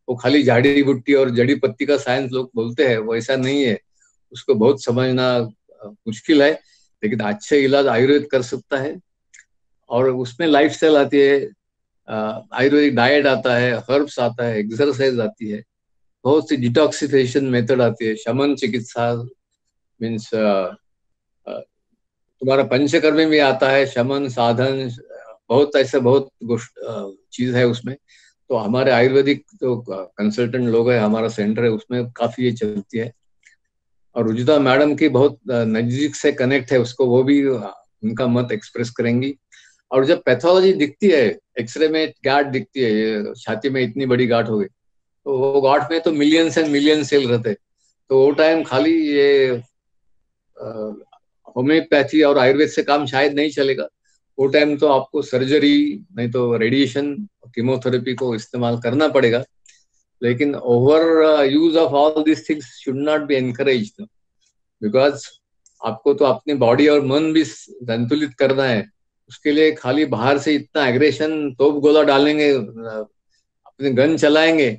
वो खाली झाड़ी बूटी और जड़ी पत्ती का साइंस लोग बोलते हैं, वो ऐसा नहीं है. उसको बहुत समझना मुश्किल है, लेकिन अच्छे इलाज आयुर्वेद कर सकता है. और उसमें लाइफस्टाइल आती है, आयुर्वेदिक डाइट आता है, हर्ब्स आता है, एक्सरसाइज आती है, बहुत सी डिटॉक्सिफिकेशन मेथड आती है, शमन चिकित्सा मीन्स तुम्हारा पंचकर्म में भी आता है, शमन साधन, बहुत ऐसे बहुत चीज है उसमें. तो हमारे आयुर्वेदिक जो कंसल्टेंट लोग है, हमारा सेंटर है, उसमें काफी ये चलती है. और रुजिता मैडम की बहुत नजदीक से कनेक्ट है, उसको वो भी उनका मत एक्सप्रेस करेंगी. और जब पैथोलॉजी दिखती है, एक्सरे में गांठ दिखती है, ये छाती में इतनी बड़ी गांठ हो गई, तो वो गांठ में तो मिलियंस एंड मिलियन सेल रहते. तो वो टाइम खाली ये होम्योपैथी और आयुर्वेद से काम शायद नहीं चलेगा. वो टाइम तो आपको सर्जरी नहीं तो रेडिएशन, कीमोथेरेपी को इस्तेमाल करना पड़ेगा. लेकिन over use of all this things should not be encouraged, because आपको तो अपनी बॉडी और मन भी संतुलित करना है. उसके लिए खाली बाहर से इतना एग्रेशन, तोप गोला डालेंगे, अपने गन चलाएंगे,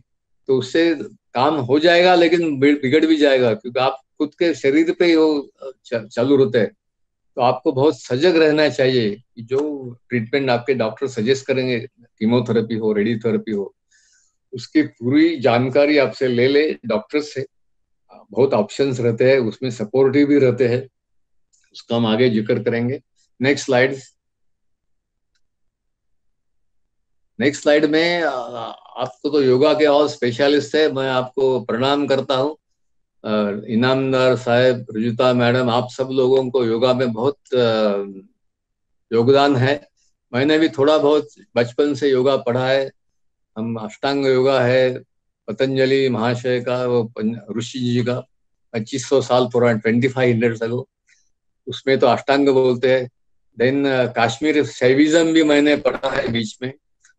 तो उससे काम हो जाएगा लेकिन बिगड़ भी जाएगा, क्योंकि आप खुद के शरीर पे वो चालू रहते हैं. तो आपको बहुत सजग रहना चाहिए कि जो ट्रीटमेंट आपके डॉक्टर सजेस्ट करेंगे, कीमोथेरेपी हो, रेडियोथेरेपी हो, उसकी पूरी जानकारी आपसे ले ले डॉक्टर से. बहुत ऑप्शंस रहते हैं उसमें, सपोर्टिव भी रहते हैं, उसका हम आगे जिक्र करेंगे. Next slide. नेक्स्ट स्लाइड में आपको तो योगा के और स्पेशलिस्ट है, मैं आपको प्रणाम करता हूँ। इनामदार साहब, रुजुता मैडम, आप सब लोगों को योगा में बहुत योगदान है। मैंने भी थोड़ा बहुत बचपन से योगा पढ़ा है। हम अष्टांग योगा है पतंजलि महाशय का, वो ऋषि जी का 2500 साल पुराना, 2500 अगो, उसमें तो अष्टांग बोलते हैं। देन काश्मीर शैविज्म भी मैंने पढ़ा है बीच में,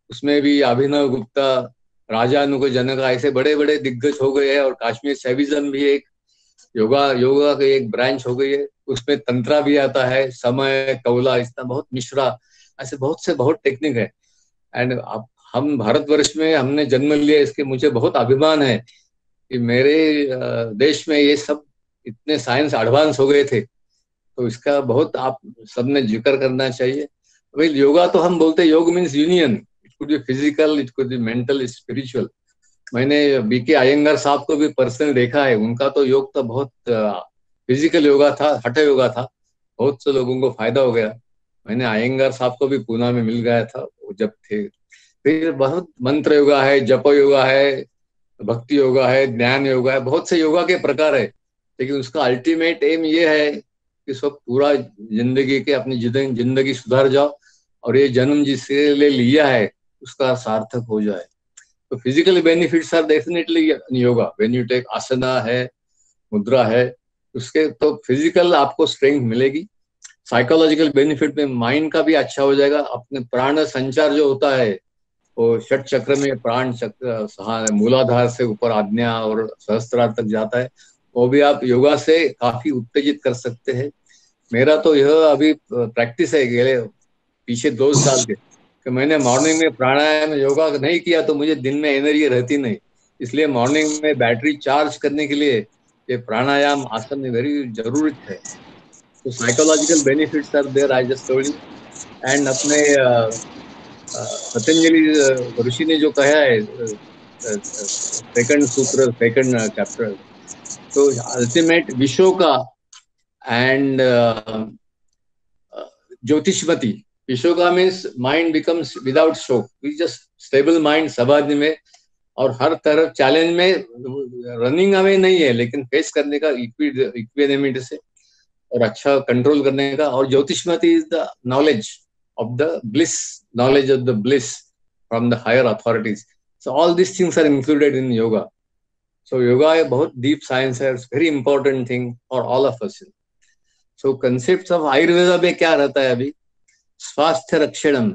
उसमें भी अभिनव गुप्ता, राजानुग जनक ऐसे बड़े बड़े दिग्गज हो गए हैं। और काश्मीर शैविज्म भी एक योगा की एक ब्रांच हो गई है। उसमें तंत्रा भी आता है, समय, कौला, इतना बहुत मिश्रा, ऐसे बहुत टेक्निक है। एंड अब हम भारतवर्ष में हमने जन्म लिया, इसके मुझे बहुत अभिमान है कि मेरे देश में ये सब इतने साइंस एडवांस हो गए थे। तो इसका बहुत आप सबने जिक्र करना चाहिए। भाई योगा तो हम बोलते हैं, योग means union, it could be physical, it could be mental, spiritual. मैंने बीके अयंगार साहब को भी पर्सनल देखा है, उनका तो योग तो बहुत फिजिकल योगा था, हठ योगा था, बहुत से लोगों को फायदा हो गया। मैंने अयंगार साहब को भी पूना में मिल गया था वो जब थे। फिर बहुत मंत्र योगा है, जप योगा है, भक्ति योगा है, ज्ञान योगा है, बहुत से योगा के प्रकार है। लेकिन उसका अल्टीमेट एम ये है कि सब पूरा जिंदगी के अपनी जिंदगी सुधार जाओ और ये जन्म जिसके लिए लिया है उसका सार्थक हो जाए। तो physical benefits are definitely yoga. When you take asana है, मुद्रा है, उसके तो फिजिकल आपको स्ट्रेंथ मिलेगी। साइकोलॉजिकल बेनिफिट में माइंड का भी अच्छा हो जाएगा। अपने प्राण संचार जो होता है वो षट चक्र में, प्राण चक्र मूलाधार से ऊपर आज्ञा और सहस्त्रार तक जाता है, वो भी आप योगा से काफी उत्तेजित कर सकते हैं। मेरा तो यह अभी प्रैक्टिस है पीछे 2 साल के, कि मैंने मॉर्निंग में प्राणायाम योगा नहीं किया तो मुझे दिन में एनर्जी रहती नहीं। इसलिए मॉर्निंग में बैटरी चार्ज करने के लिए ये प्राणायाम आसन वेरी जरूरत है। तो psychological benefits are there, I just told you. And अपने पतंजलि ऋषि ने जो कहा है सेकंड सूत्र, सेकंड चैप्टर, तो अल्टीमेट विश्व का एंड ज्योतिषमती, विश्वका मीन्स माइंड बिकम्स विदाउट शोक, वी जस्ट स्टेबल माइंड समाधि में, और हर तरफ चैलेंज में रनिंग अवे नहीं है लेकिन फेस करने का इक्विनेमिटी से, और अच्छा कंट्रोल करने का। और Jyotishmati is the knowledge of the bliss, knowledge of the bliss from the higher authorities. So all these things are included in yoga. So yoga is बहुत deep science है, it's very important thing for all of us. So concepts of Ayurveda में क्या रहता है अभी? स्वास्थ्य रक्षणम,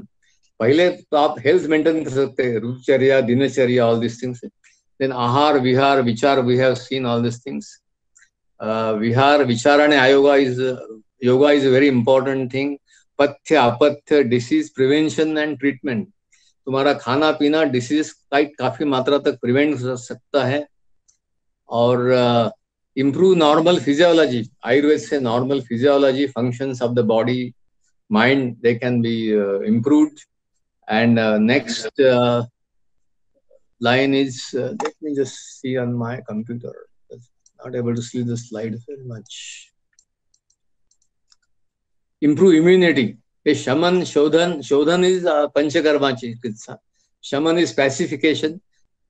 पहले तो आप हेल्थ मेंटेन कर सकते हैं, रुचर्या, दिनचर्या, all these things. Then आहार, विहार, विचार, we have seen all these things. विहार, विचार and yoga is a very important thing. पथ्य, अपथ्य, डिसीज प्रिवेंशन एंड ट्रीटमेंट, तुम्हारा खाना पीना डिसीज का काफी मात्रा तक प्रिवेंट कर सकता है। और इम्प्रूव नॉर्मल फिजियोलॉजी, आयुर्वेद से normal physiology, functions of the body, mind, they can be improved. And next line is let me just see on my computer, not able to see the slide very much. Improve immunity, a shaman, shodhan is panchakarma chikitsa, shaman is pacification,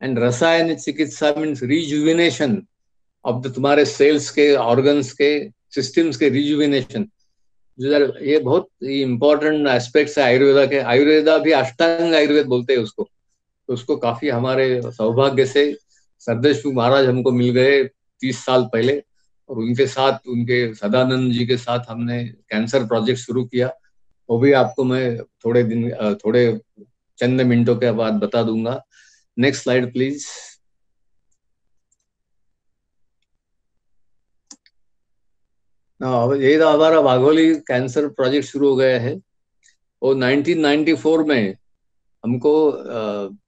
and rasayan chikitsa means rejuvenation of the तुम्हारे sales के, organs के, systems के rejuvenation. ये बहुत important aspects है आयुर्वेदा के। आयुर्वेदा भी अष्टांग आयुर्वेद बोलते हैं उसको। तो उसको काफी हमारे सौभाग्य से सरदेश महाराज हमको मिल गए 30 साल पहले, और उनके साथ, उनके सदानंद जी के साथ हमने कैंसर प्रोजेक्ट शुरू किया। वो भी आपको मैं थोड़े चंद मिनटों के बाद बता दूंगा। Next slide please. ये तो हमारा वाघोली कैंसर प्रोजेक्ट शुरू हो गया है। वो 1994 में हमको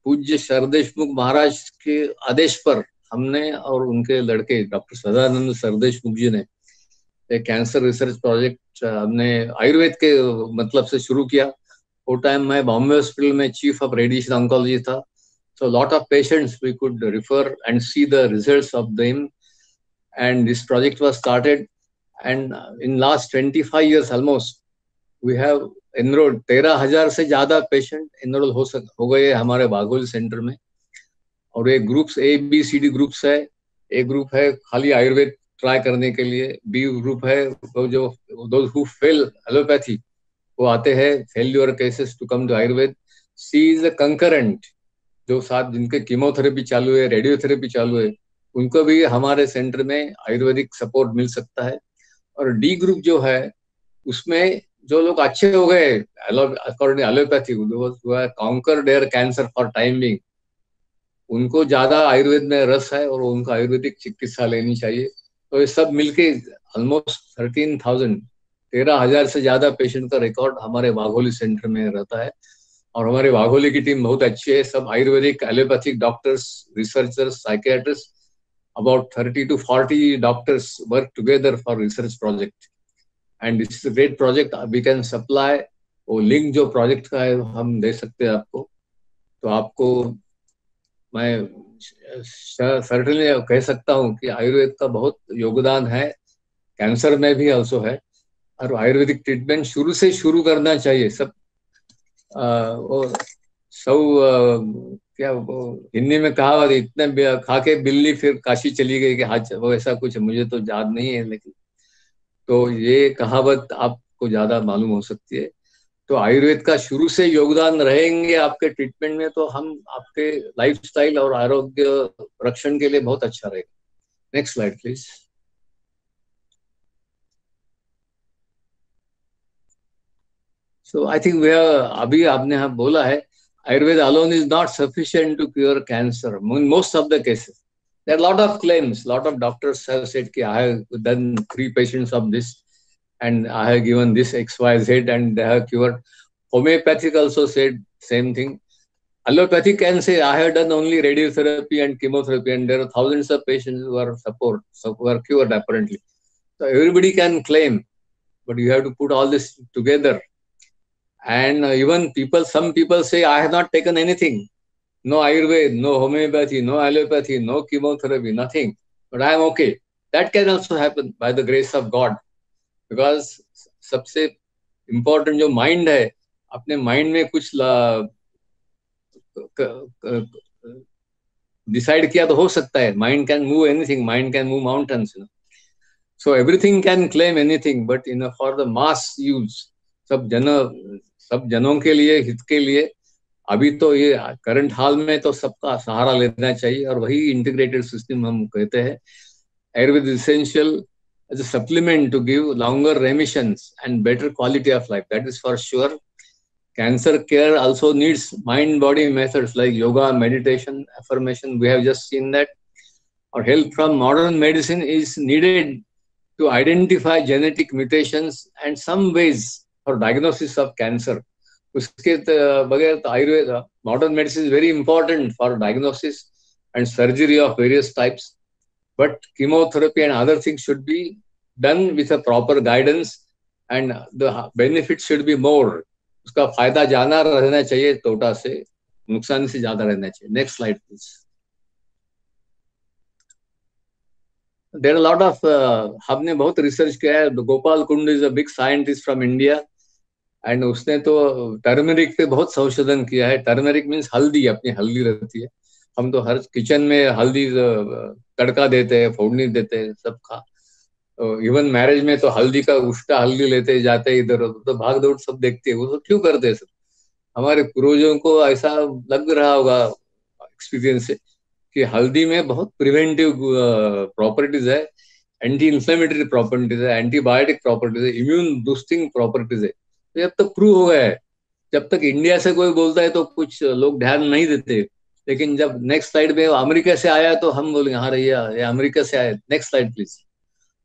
पूज्य सरदेशमुख महाराज के आदेश पर हमने और उनके लड़के डॉक्टर सदानंद सरदेशमुख जी ने एक कैंसर रिसर्च प्रोजेक्ट हमने आयुर्वेद के मतलब से शुरू किया। वो टाइम मैं बॉम्बे हॉस्पिटल में चीफ ऑफ रेडिएशन ऑन्कोलॉजी था। So lot of patients we could refer and see the results of them, and this project was started, and in last 25 years almost we have enrol 13,000 से ज्यादा patient enrol हो गए हमारे बाघोल centre में। और ये groups ABCD groups है। एक ग्रुप है खाली आयुर्वेद ट्राई करने के लिए, बी ग्रुप है वो जो दोज हु फेल एलोपैथी वो आते हैं failure cases to come to Ayurveda. She is a concurrent, जो साथ जिनके कीमोथेरेपी चालू है, रेडियोथेरेपी चालू है, उनको भी हमारे सेंटर में आयुर्वेदिक सपोर्ट मिल सकता है। और डी ग्रुप जो है उसमें जो लोग अच्छे हो गए according allopathy, conquer their cancer for time being, उनको ज्यादा आयुर्वेद में रस है और उनको आयुर्वेदिक चिकित्सा लेनी चाहिए। तो ये सब मिलके ऑलमोस्ट 13,000 से ज्यादा पेशेंट का रिकॉर्ड हमारे वाघोली सेंटर में रहता है। और हमारे वाघोली की टीम बहुत अच्छी है, सब Ayurvedic allopathic doctors, researchers, psychiatrist, about 30 to 40 doctors work together for research project, and this is a great project we can supply। वो लिंक जो प्रोजेक्ट का है हम दे सकते हैं आपको। तो आपको मैं सर्टेनली कह सकता हूँ कि आयुर्वेद का बहुत योगदान है, कैंसर में भी ऑल्सो है। और आयुर्वेदिक ट्रीटमेंट शुरू से शुरू करना चाहिए। सब वो सब क्या वो हिंदी में कहावत, इतने खा के बिल्ली फिर काशी चली गई कि हाथ, वो ऐसा कुछ मुझे तो याद नहीं है, लेकिन तो ये कहावत आपको ज्यादा मालूम हो सकती है। तो आयुर्वेद का शुरू से योगदान रहेंगे आपके ट्रीटमेंट में, तो हम आपके लाइफस्टाइल और आरोग्य रक्षण के लिए बहुत अच्छा रहेगा। Next slide please. So I think we अभी आपने हाँ बोला है, Ayurveda alone is not sufficient to cure cancer in most of the cases. There are a lot of claims. A lot of doctors have said कि I have done 3 patients of this and I have given this XYZ and they have cured. Homeopathic also said same thing. Allopathy can say I have done only radiotherapy and chemotherapy and there are thousands of patients who are cured apparently. So everybody can claim, but you have to put all this together. And even some people say, I have not taken anything. No Ayurveda, no homeopathy, no allopathy, no chemotherapy, nothing. But I am okay. That can also happen by the grace of God. Because सबसे important जो mind है, अपने mind में कुछ decide किया तो हो सकता है. Mind can move anything. Mind can move mountains. You know? So everything can claim anything, but for the mass use, सब जनों के लिए, हित के लिए, अभी तो ये करंट हाल में तो सबका सहारा लेना चाहिए और वही इंटीग्रेटेड सिस्टम हम कहते हैं। Ayurveda essential as a supplement to give longer remissions and better quality of life, that is for sure. Cancer care also needs mind body methods like yoga, meditation, affirmation. We have just seen that. Or help from modern medicine is needed to identify genetic mutations and some ways for diagnosis of cancer. उसके बगैर तो Ayurveda, modern medicine is very important for diagnosis and surgery of various types, but chemotherapy and other things should be done with a proper guidance and the benefit should be more. उसका फायदा ज्यादा रहना चाहिए, टोटा से नुकसान से ज्यादा रहना चाहिए। Next slide please. There are lot of हमने बहुत रिसर्च किया है। Gopal Kund is a big scientist from India and उसने तो टर्मरिक पे बहुत संशोधन किया है। टर्मरिक मीन्स हल्दी, अपनी हल्दी रहती है, हम तो हर किचन में हल्दी तड़का देते हैं, फोड़नी देते हैं सबका। इवन मैरिज में तो हल्दी का उष्टा हल्दी लेते जाते हैं इधर उधर, तो भाग दौड़ सब देखते हैं, वो तो क्यों करते हैं सब। हमारे पूर्वजों को ऐसा लग रहा होगा एक्सपीरियंस से कि हल्दी में बहुत प्रिवेंटिव प्रॉपर्टीज है, एंटी इंफ्लेमेटरी प्रॉपर्टीज है, एंटीबायोटिक प्रॉपर्टीज है, इम्यून बूस्टिंग प्रॉपर्टीज है। तो जब तक प्रूव हो गया है, जब तक इंडिया से कोई बोलता है तो कुछ लोग ध्यान नहीं देते, लेकिन जब नेक्स्ट स्लाइड में अमेरिका से आया तो हम बोलेंगे हाँ रैया ये अमेरिका से आया। Next slide please.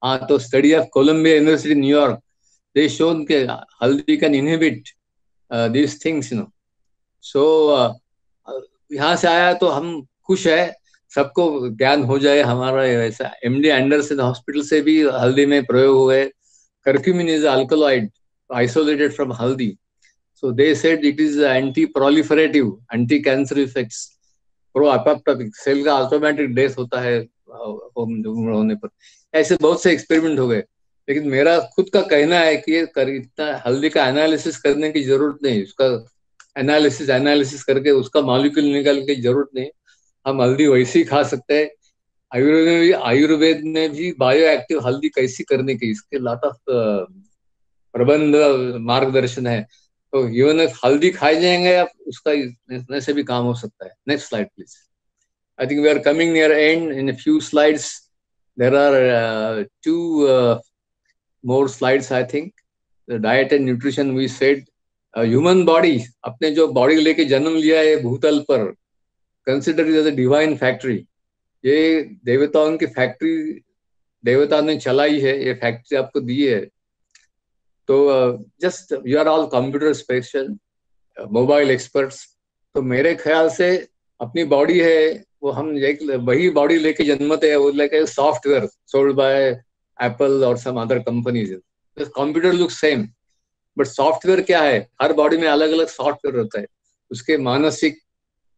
हाँ, तो study of Columbia University New York, they shown के haldi can inhibit these things, so यहाँ से आया तो हम खुश है, सबको ज्ञान हो जाए हमारा। ऐसा MD एंडरसन हॉस्पिटल से भी हल्दी में प्रयोग हुए। Curcumin is alkaloid isolated from haldi, so they said it is anti-proliferative, anti-cancer effects, pro-apoptotic, cell का ऑटोमेटिक डेथ होता है होने पर। ऐसे बहुत से एक्सपेरिमेंट हो गए। लेकिन मेरा खुद का कहना है कि इतना हल्दी का एनालिसिस करने की जरूरत नहीं, उसका एनालिसिस एनालिसिस करके उसका मॉलिक्यूल निकालने की जरूरत नहीं। हम हल्दी वैसे ही खा सकते हैं। आयुर्वेद में भी बायो एक्टिव हल्दी कैसी करने की, इसके लॉट ऑफ प्रबंध मार्गदर्शन है। तो इवन हल्दी खाए जाएंगे आप, उसका इतने से भी काम हो सकता है। Next slide please. I think we are coming near end in few slides. There are two more slides I think. The diet and nutrition we said. Human body, अपने जो बॉडी लेके जन्म लिया है भूतल पर, consider it as a divine factory. ये देवताओं की फैक्ट्री देवता ने चलाई है, ये फैक्ट्री आपको दी है। तो just you are all computer special mobile experts. तो मेरे ख्याल से अपनी बॉडी है वो हम एक वही बॉडी लेके जन्मते हैं, वो like software sold by Apple और some other companies. Computer look same, but software क्या है, हर बॉडी में अलग अलग सॉफ्टवेयर होता है। उसके मानसिक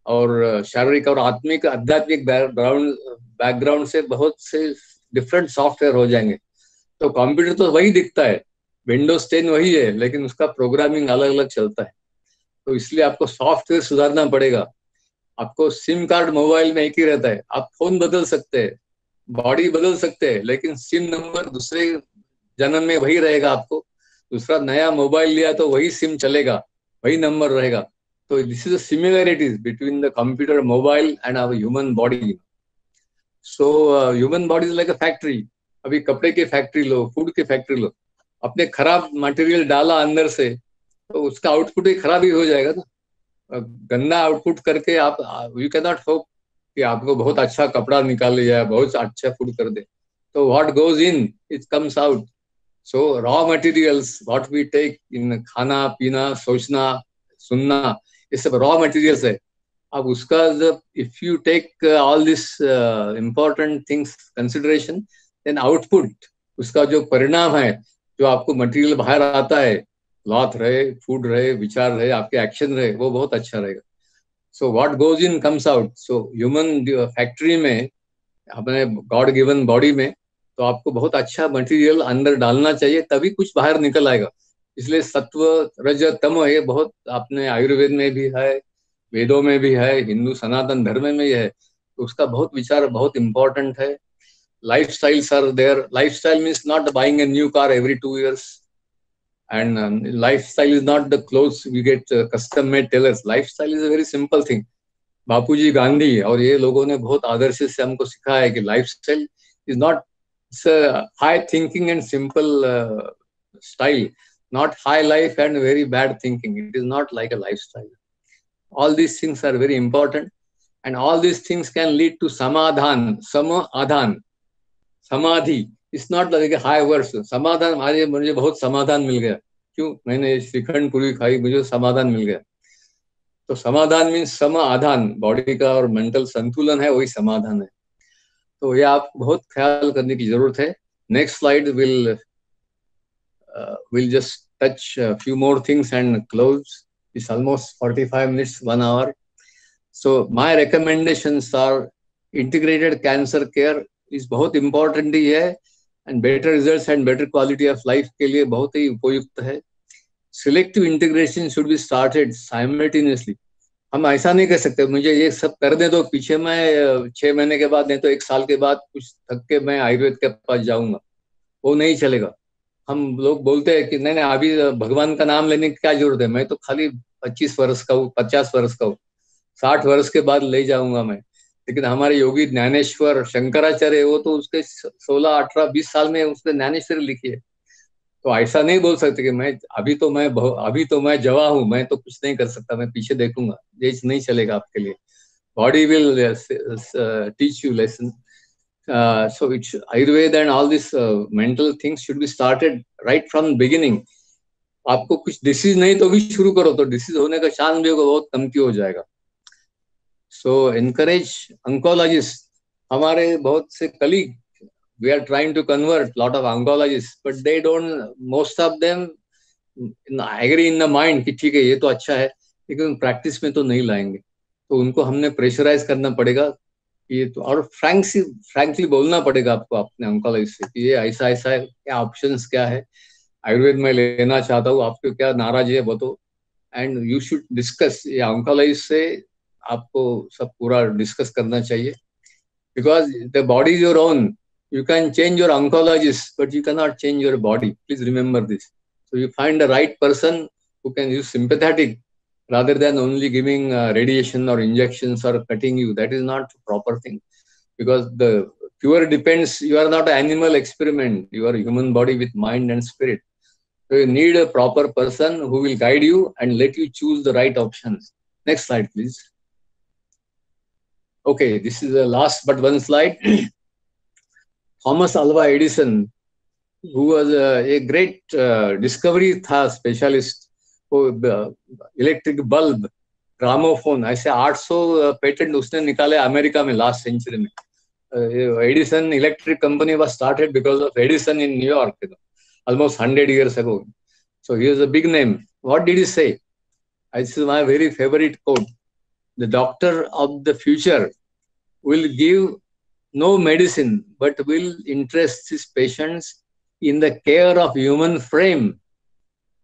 और शारीरिक और आत्मिक आध्यात्मिक बैकग्राउंड से बहुत से डिफरेंट सॉफ्टवेयर हो जाएंगे। तो कंप्यूटर तो वही दिखता है, विंडोज 10 वही है, लेकिन उसका प्रोग्रामिंग अलग अलग चलता है। तो इसलिए आपको सॉफ्टवेयर सुधारना पड़ेगा। आपको सिम कार्ड मोबाइल में एक ही रहता है, आप फोन बदल सकते हैं, बॉडी बदल सकते हैं, लेकिन सिम नंबर दूसरे जन्म में वही रहेगा। आपको दूसरा नया मोबाइल लिया तो वही सिम चलेगा, वही नंबर रहेगा। तो this is similarities between the computer mobile and our human body. So human body is like a factory. अभी कपड़े की फैक्ट्री लो, फूड की फैक्ट्री लो, अपने खराब मटेरियल डाला अंदर से तो उसका आउटपुट ही खराब ही हो जाएगा ना। गंदा आउटपुट करके आप यू कैन नॉट होप कि आपको बहुत अच्छा कपड़ा निकाल लिया है, बहुत अच्छा फूड कर दे। तो what goes in it comes out. So raw materials what we take in, खाना पीना सोचना सुनना, ये सब रॉ मटेरियल्स है। अब उसका जब if you take all this important things consideration, then output, उसका जो परिणाम है, जो आपको मटेरियल बाहर आता है, क्लॉथ रहे, फूड रहे, विचार रहे, आपके एक्शन रहे, वो बहुत अच्छा रहेगा। So what goes in comes out. So human factory में, अपने गॉड गिवन बॉडी में, तो आपको बहुत अच्छा मटेरियल अंदर डालना चाहिए, तभी कुछ बाहर निकल आएगा। इसलिए सत्व रज तम ये बहुत अपने आयुर्वेद में भी है, वेदों में भी है, हिंदू सनातन धर्म में भी है। तो उसका बहुत विचार बहुत इंपॉर्टेंट है। Lifestyles are there. Lifestyle means not buying a new car every 2 years. And lifestyle is not the clothes we get custom made tailors. Lifestyle is a very simple thing. बापूजी गांधी और ये लोगों ने बहुत आदर्श से हमको सिखाया है कि lifestyle is not high thinking and simple style, not high life and very bad thinking. It is not like a lifestyle. All these things are very important, and all these things can lead to samadhan. Samadhan, समाधि is not like a high words. समाधान, मुझे बहुत समाधान मिल गया, क्यों, मैंने श्रीखंड पूरी खाई, मुझे समाधान मिल गया। तो समाधान मीन्स समाधान, बॉडी का और मेंटल संतुलन है, वही समाधान है। तो ये आप बहुत ख्याल करने की जरूरत है। Next slide will just touch a few more things and close. It's almost 45 minutes, 1 hour. So my recommendations are integrated cancer care is बहुत important ही है, and better results and better quality of life के लिए बहुत ही उपयुक्त है। Selective integration should be started simultaneously. हम ऐसा नहीं कर सकते मुझे ये सब कर दे तो पीछे मैं 6 महीने के बाद नहीं तो 1 साल के बाद कुछ थक के मैं आयुर्वेद के पास जाऊंगा, वो नहीं चलेगा। हम लोग बोलते हैं कि नहीं नहीं अभी भगवान का नाम लेने की क्या जरूरत है, मैं तो खाली 25 वर्ष का हूँ, 50 वर्ष का हूँ, 60 वर्ष के बाद ले जाऊंगा मैं। लेकिन हमारे योगी ज्ञानेश्वर शंकराचार्य, वो तो उसके 16, 18, 20 साल में उसने ज्ञानेश्वरी लिखी है। तो ऐसा नहीं बोल सकते कि मैं अभी तो मैं जवा हूँ, मैं तो कुछ नहीं कर सकता, मैं पीछे देखूंगा, ये नहीं चलेगा आपके लिए। Body will teach you lesson. So it's Ayurveda and all these mental things should be started right from beginning. आपको कुछ डिसीज नहीं तो भी शुरू करो, तो डिसीज होने का चांस भी बहुत कमती हो जाएगा। So encourage oncologists. हमारे बहुत से colleague, we are trying to convert lot of oncologists, but they don't, most of them agree in the mind कि ठीक है ये तो अच्छा है, लेकिन प्रैक्टिस में तो नहीं लाएंगे। तो उनको हमने प्रेशराइज करना पड़ेगा ये तो, और फ्रैंकली बोलना पड़ेगा आपको अपने ऑन्कोलॉजिस्ट से कि ये ऐसा ऐसा है, क्या ऑप्शंस क्या है, आयुर्वेद में लेना चाहता हूँ, आपको क्या नाराजी है वो तो, एंड यू शुड डिस्कस, ये ऑन्कोलॉजिस्ट से आपको सब पूरा डिस्कस करना चाहिए, because the body is your own. You can change your oncologist, but you cannot change your body. Please remember this. So you find the right person who can use sympathetic rather than only giving radiation or injections or cutting you. That is not proper thing, because the cure depends. You are not an animal experiment. You are a human body with mind and spirit. So you need a proper person who will guide you and let you choose the right options. Next slide, please. Okay, this is the last but one slide. Thomas Alva Edison, who was a great discovery था, specialist, वो electric bulb, gramophone, ऐसे 800 patent उसने निकाले America में last century में. Edison electric company was started because of Edison in New York, almost 100 years ago. So he is a big name. What did he say? This is my very favorite quote. The doctor of the future will give no medicine, but will interest his patients in the care of human frame.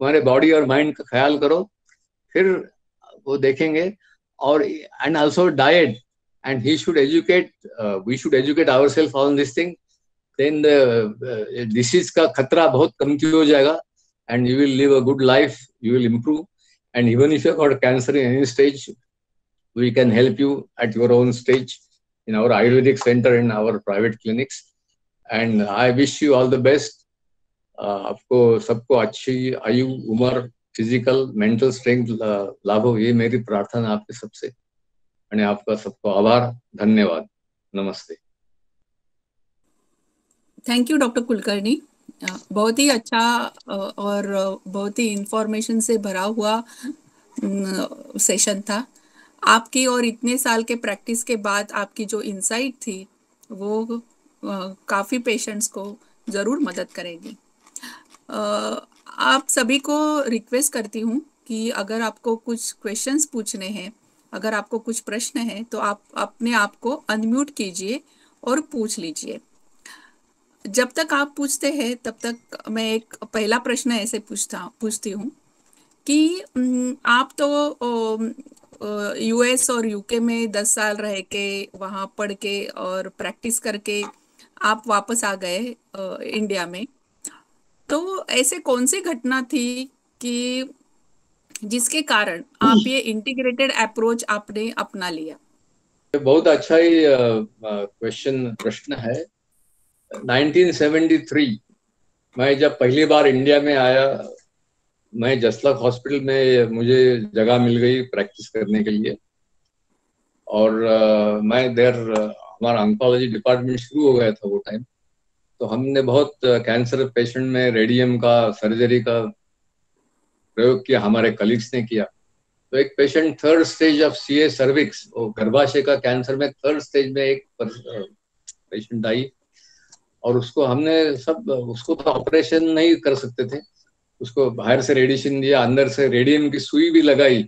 हमारे body और mind का ख्याल करो, फिर वो देखेंगे. और and also diet, and he should educate, we should educate ourselves on this thing. Then the disease का खतरा बहुत कम हो जाएगा, and you will live a good life, you will improve. And even if you got cancer in any stage, we can help you at your own stage in our Ayurvedic center, in our private clinics. And I wish you all the best. आपको सबको अच्छी आयु, उम्र, physical mental strength लाभो, ये मेरी प्रार्थना आपके सबसे. आणि आपका सबको आभार, धन्यवाद, नमस्ते. Thank you doctor Kulkarni. बहुत ही अच्छा और बहुत ही इंफॉर्मेशन से भरा हुआ सेशन था आपकी, और इतने साल के प्रैक्टिस के बाद आपकी जो इंसाइट थी वो काफ़ी पेशेंट्स को ज़रूर मदद करेगी. आप सभी को रिक्वेस्ट करती हूँ कि अगर आपको कुछ क्वेश्चंस पूछने हैं, अगर आपको कुछ प्रश्न है, तो आप अपने आप को अनम्यूट कीजिए और पूछ लीजिए. जब तक आप पूछते हैं तब तक मैं एक पहला प्रश्न ऐसे पूछती हूँ कि आप तो यूएस और यूके में 10 साल रह के वहाँ पढ़ के और प्रैक्टिस करके आप वापस आ गए इंडिया में. तो ऐसे कौन सी घटना थी कि जिसके कारण आप ये इंटीग्रेटेड अप्रोच आपने अपना लिया? बहुत अच्छा ही प्रश्न है. 1973 मैं जब पहली बार इंडिया में आया, मैं जसलक हॉस्पिटल में मुझे जगह मिल गई प्रैक्टिस करने के लिए. और मैं देर, हमारा ऑन्कोलॉजी डिपार्टमेंट शुरू हो गया था वो टाइम. तो हमने बहुत कैंसर पेशेंट में रेडियम का, सर्जरी का प्रयोग किया, हमारे कलीग्स ने किया. तो एक patient 3rd stage of CA cervix, वो गर्भाशय का कैंसर में 3rd स्टेज में एक पेशेंट आई, और उसको हमने उसको तो ऑपरेशन नहीं कर सकते थे, उसको बाहर से रेडिएशन दिया, अंदर से रेडियम की सुई भी लगाई,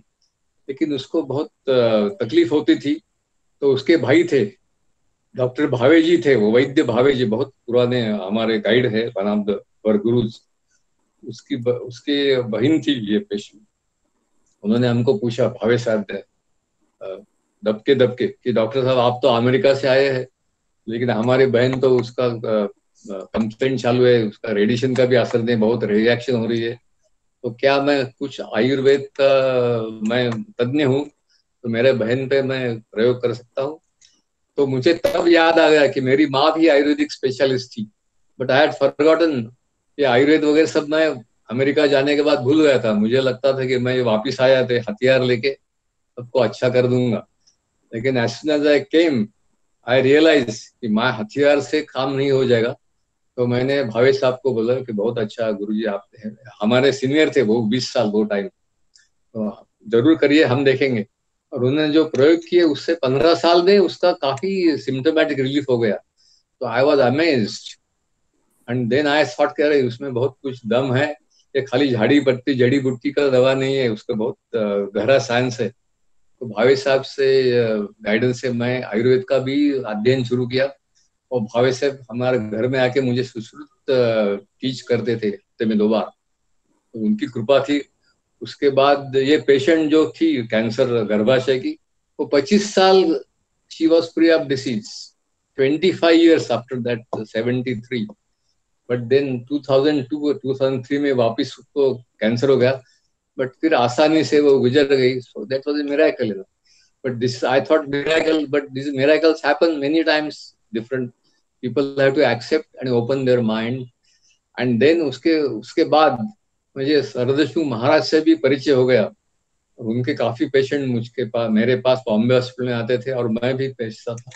लेकिन उसको बहुत तकलीफ होती थी. तो उसके भाई थे, डॉक्टर भावे जी थे, वो वैद्य भावे जी, बहुत पुराने हमारे गाइड है, वन ऑफ द गुरुज. उसकी बहन थी ये पेशेंट. उन्होंने हमको पूछा, भावे साहब ने दबके दबके, कि डॉक्टर साहब आप तो अमेरिका से आए हैं, लेकिन हमारी बहन तो उसका कंप्लेंट चालू है, उसका रेडिएशन का भी असर नहीं, बहुत रिएक्शन हो रही है, तो क्या मैं कुछ आयुर्वेद का, मैं तज्ञ हूँ, तो मेरे बहन पे मैं प्रयोग कर सकता हूँ. तो मुझे तब याद आ गया कि मेरी माँ भी आयुर्वेदिक स्पेशलिस्ट थी, बट आई हैड फॉरगॉटन कि आयुर्वेद वगैरह सब मैं अमेरिका जाने के बाद भूल गया था. मुझे लगता था कि मैं वापिस आया थे हथियार लेके, सबको अच्छा कर दूंगा. लेकिन as soon as I came, I realise कि मैं हथियार से काम नहीं हो जाएगा. तो मैंने भावेश साहब को बोला कि बहुत अच्छा गुरुजी, आप हमारे सीनियर थे वो 20 साल वो टाइम, तो जरूर करिए, हम देखेंगे. और उन्होंने जो प्रयोग किए उससे 15 साल में उसका काफी सिम्टोमेटिक रिलीफ हो गया. तो I was amazed, and then I thought कह रहे उसमें बहुत कुछ दम है, ये खाली झाड़ी पत्ती जड़ी बूटी का दवा नहीं है, उसका बहुत गहरा साइंस है. तो भावे साहब से गाइडेंस से मैं आयुर्वेद का भी अध्ययन शुरू किया, और भावे साहब हमारे घर में आके मुझे सुश्रुत टीच करते थे हफ्ते में 2 बार, तो उनकी कृपा थी। उसके बाद ये पेशेंट जो थी कैंसर गर्भाशय की, वो 25 साल she was free of disease, 25 years after that 73, but then 2002-2003 में वापस उसको कैंसर हो गया, बट फिर आसानी से वो गुजर गई। So that was a miracle. But this, I thought miracle, but these miracles happen many times. Different people have to accept and open their mind. And then उसके बाद मुझे सरदेशु महाराज से भी परिचय हो गया, और उनके काफी पेशेंट मेरे पास बॉम्बे हॉस्पिटल में आते थे, और मैं भी पेशता था।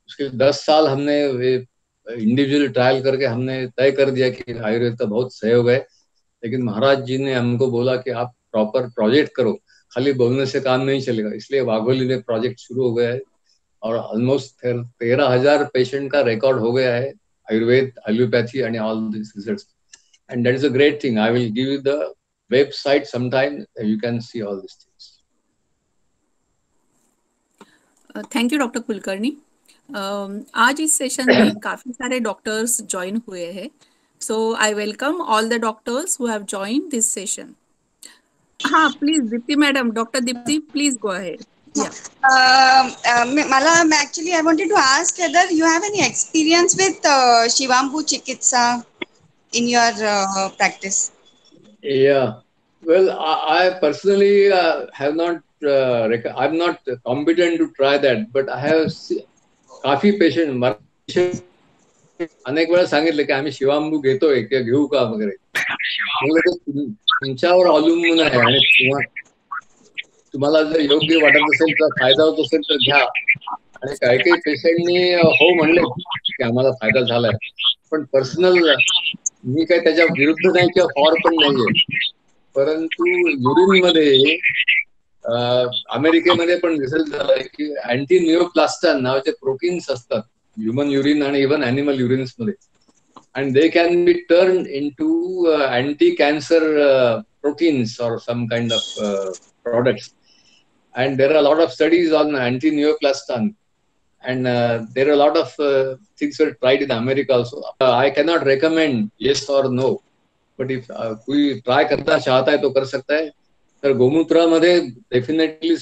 उसके 10 साल हमने इंडिविजुअल ट्रायल करके हमने तय कर दिया कि आयुर्वेद का बहुत सहयोग है, लेकिन महाराज जी ने हमको बोला कि आप प्रॉपर प्रोजेक्ट करो, खाली बोलने से काम नहीं चलेगा। इसलिए वाघोली में प्रोजेक्ट शुरू हो गया है, और ऑलमोस्ट 13,000 पेशेंट का रिकॉर्ड हो गया है, Ayurveda, allopathy and all this results, and that is a great thing. I will give you the website sometime, you can see all this things. Thank you doctor Kulkarni. आज इस सेशन में काफी सारे doctors join हुए हैं, so I welcome all the doctors who have joined this session. हाँ, please Deepti madam, doctor Deepti, please go ahead. Mala, actually, I wanted to ask whether you have any experience with Shivambu Chikitsa in your practice. Yeah, well, I personally have not, I'm not competent to try that, but I have काफी patient अनेक वेळा सांगितलं की आम्ही शिवांबू घेतोय किंवा घेऊ का वगैरे, तुमच्यावर अवलंबून आहे, आणि तुम्हाला जर योग्य वाटत असेल तर, फायदा होत असेल तर घ्या. आणि काही काही पेशंटनी हो म्हणले की आम्हाला फायदा झालाय, पण पर्सनल मी काही त्याच्या विरुद्ध नाही किंवा फॉर पण नाहीये. परंतु युरिन मध्ये अमेरिकेमध्ये पण रिसर्च झालाय की अँटी निओप्लास्टन नावाचे प्रोटीन्स असतात ह्युमन युरिन आणि इव्हन अॅनिमल युरिन्स मध्ये, and they can be turned into anti-cancer proteins or some kind of products. And there are a lot of studies on anti-neoplastin, and there are a lot of things were tried in America also. I cannot recommend yes or no, but if कोई try करना चाहता है तो कर सकता है. तर गोमूत्रामध्ये definitely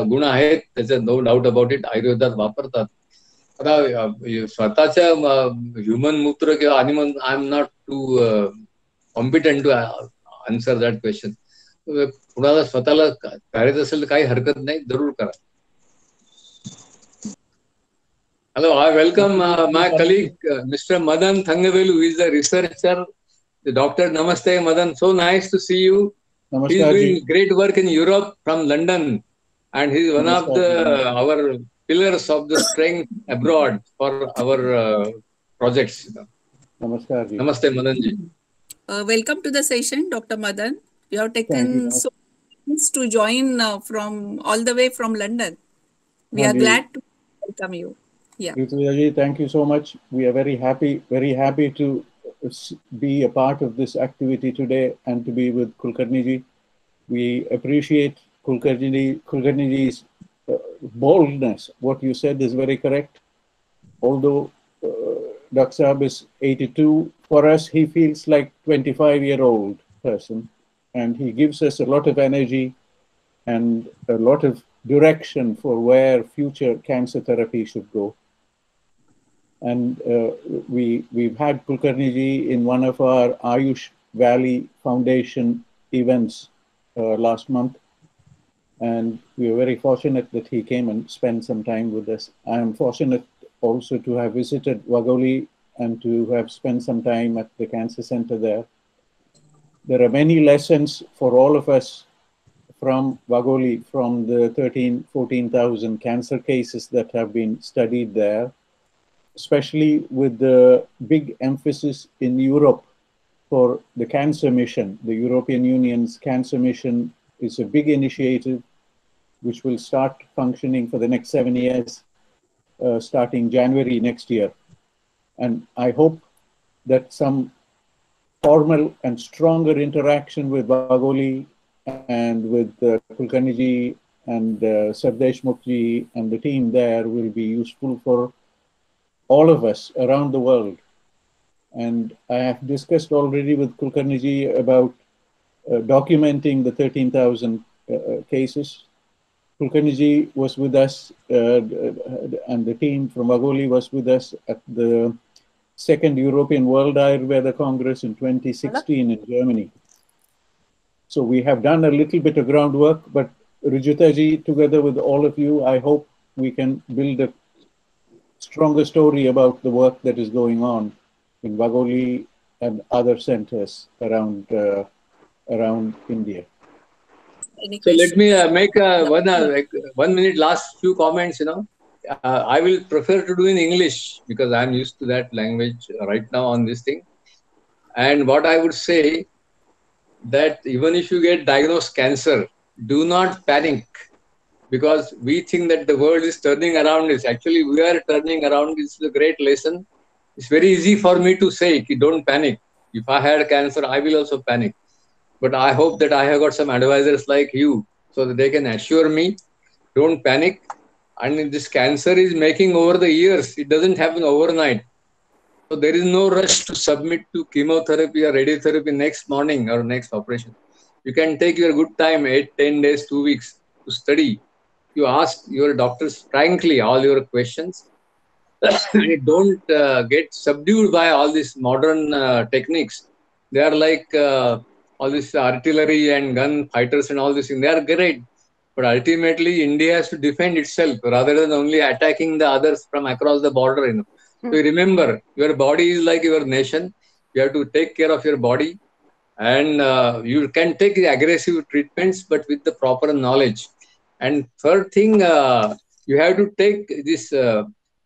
गुण आहेत, त्याचं नो डाऊट अबाउट इट, आयुर्वेदात वापरतात. आता स्वतःच्या ह्युमन मूत्र किंवा animal, I am not too competent to answer that question. कुणाला स्वतःला करायचं असेल तर काही हरकत नाही, जरूर करा. Hello, I welcome my colleague mister Madan Thangavelu, is the researcher. Doctor नमस्ते Madan, so nice to see you. He is doing great work in Europe from London, and he is one of our pillars of the strength abroad for our projects. Namaskar ji. Namaste Madan ji. Welcome to the session, Dr. Madan. You have taken so much to join from all the way from London. We are glad to welcome you. Yeah. Ji, thank you so much. We are very happy to be a part of this activity today and to be with Kulkarni ji. We appreciate Kulkarni ji's boldness. What you said is very correct. Although Dr. Saab is 82, for us he feels like 25-year-old person, and he gives us a lot of energy and a lot of direction for where future cancer therapy should go. And we've had Kulkarni ji in one of our Ayush Valley Foundation events last month, and we were very fortunate that he came and spent some time with us. I am fortunate also to have visited Wagholi and to have spent some time at the cancer center there. There are many lessons for all of us from Wagholi, from the 14,000 cancer cases that have been studied there, especially with the big emphasis in Europe for the cancer mission. The European Union's cancer mission is a big initiative which will start functioning for the next 7 years, starting January next year. And I hope that some formal and stronger interaction with Wagholi and with Kulkarni ji and Sardesh Mukhi and the team there will be useful for all of us around the world. And I have discussed already with Kulkarni ji about documenting the 13,000 cases. Kulkarni ji was with us and the team from Wagholi was with us at the Second European World Ayurveda Congress in 2016 in Germany. So we have done a little bit of groundwork, but Rujuta ji, together with all of you, I hope we can build a stronger story about the work that is going on in Wagholi and other centers around India. So let me make 1 minute last few comments. I will prefer to do in English because I'm used to that language right now on this thing. And what I would say that even if you get diagnosed cancer, do not panic, because we think that the world is turning around us. Actually, we are turning around. This is a great lesson. It's very easy for me to say, don't panic. If I had cancer, I will also panic. But I hope that I have got some advisors like you so that they can assure me, don't panic. And this cancer is making over the years. It doesn't happen overnight. So there is no rush to submit to chemotherapy or radiotherapy next morning or next operation. You can take your good time, 8, 10 days, 2 weeks to study. You ask your doctors frankly all your questions. Don't get subdued by all these modern techniques. They are like all this artillery and gun fighters and all this thing. They are great. But ultimately, India has to defend itself rather than only attacking the others from across the border. So remember, your body is like your nation. You have to take care of your body. And you can take the aggressive treatments, but with the proper knowledge. And third thing, you have to take this,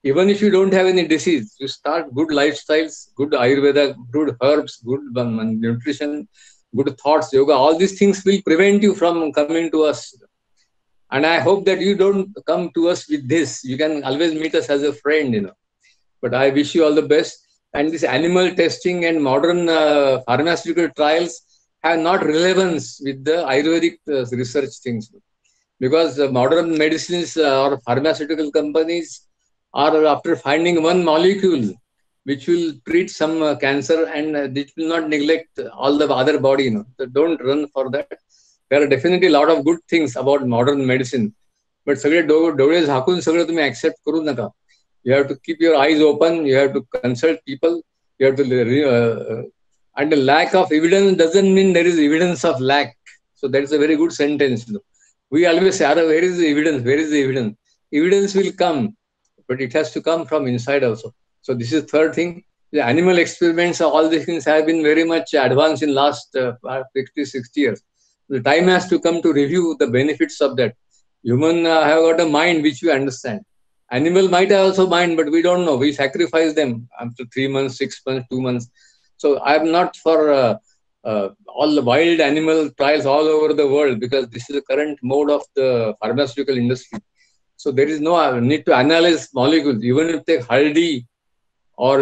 even if you don't have any disease, you start good lifestyles, good Ayurveda, good herbs, good nutrition, good thoughts, yoga. All these things will prevent you from coming to us. And I hope that you don't come to us with this. You can always meet us as a friend, But I wish you all the best. And this animal testing and modern pharmaceutical trials have not relevance with the Ayurvedic research things. Because modern medicines or pharmaceutical companies are after finding one molecule which will treat some cancer and it will not neglect all the other body. So don't run for that. There are definitely a lot of good things about modern medicine. But सगळे डोळे झाकून सगळं तुम्ही accept करू नका. You have to keep your eyes open. You have to consult people. You have to, and the lack of evidence doesn't mean there is evidence of lack. So that is a very good sentence. We always say, where is the evidence? Where is the evidence? Evidence will come, but it has to come from inside also. So this is third thing. The animal experiments, all these things have been very much advanced in last 50, 60 years. The time has to come to review the benefits of that. Human have got a mind which we understand. Animal might also mind, but we don't know. We sacrifice them after 3 months, 6 months, 2 months. So I'm not for all the wild animal trials all over the world, because this is the current mode of the pharmaceutical industry. So there is no need to analyze molecules. Even if they haldi or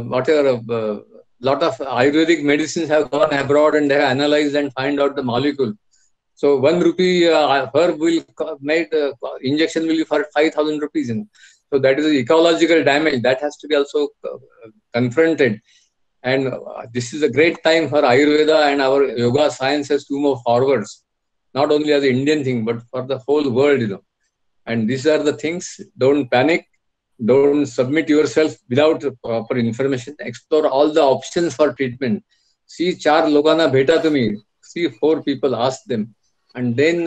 whatever, lot of Ayurvedic medicines have gone abroad and they have analyzed and find out the molecule. So 1 rupee herb will make injection will be for 5,000 rupees. So that is the ecological damage that has to be also confronted. And this is a great time for Ayurveda and our yoga sciences to move forwards, not only as an Indian thing, but for the whole world. And these are the things. Don't panic. Don't submit yourself without proper information. Explore all the options for treatment. See 4 logana bheta to me. See 4 people, ask them. And then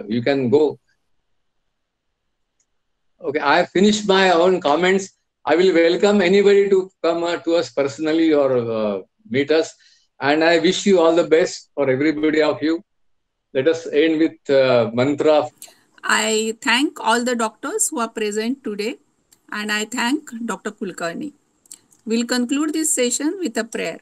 you can go. Okay, I have finished my own comments. I will welcome anybody to come to us personally or meet us. And I wish you all the best for everybody of you. Let us end with mantra. I thank all the doctors who are present today, and I thank Dr. Kulkarni. We'll conclude this session with a prayer.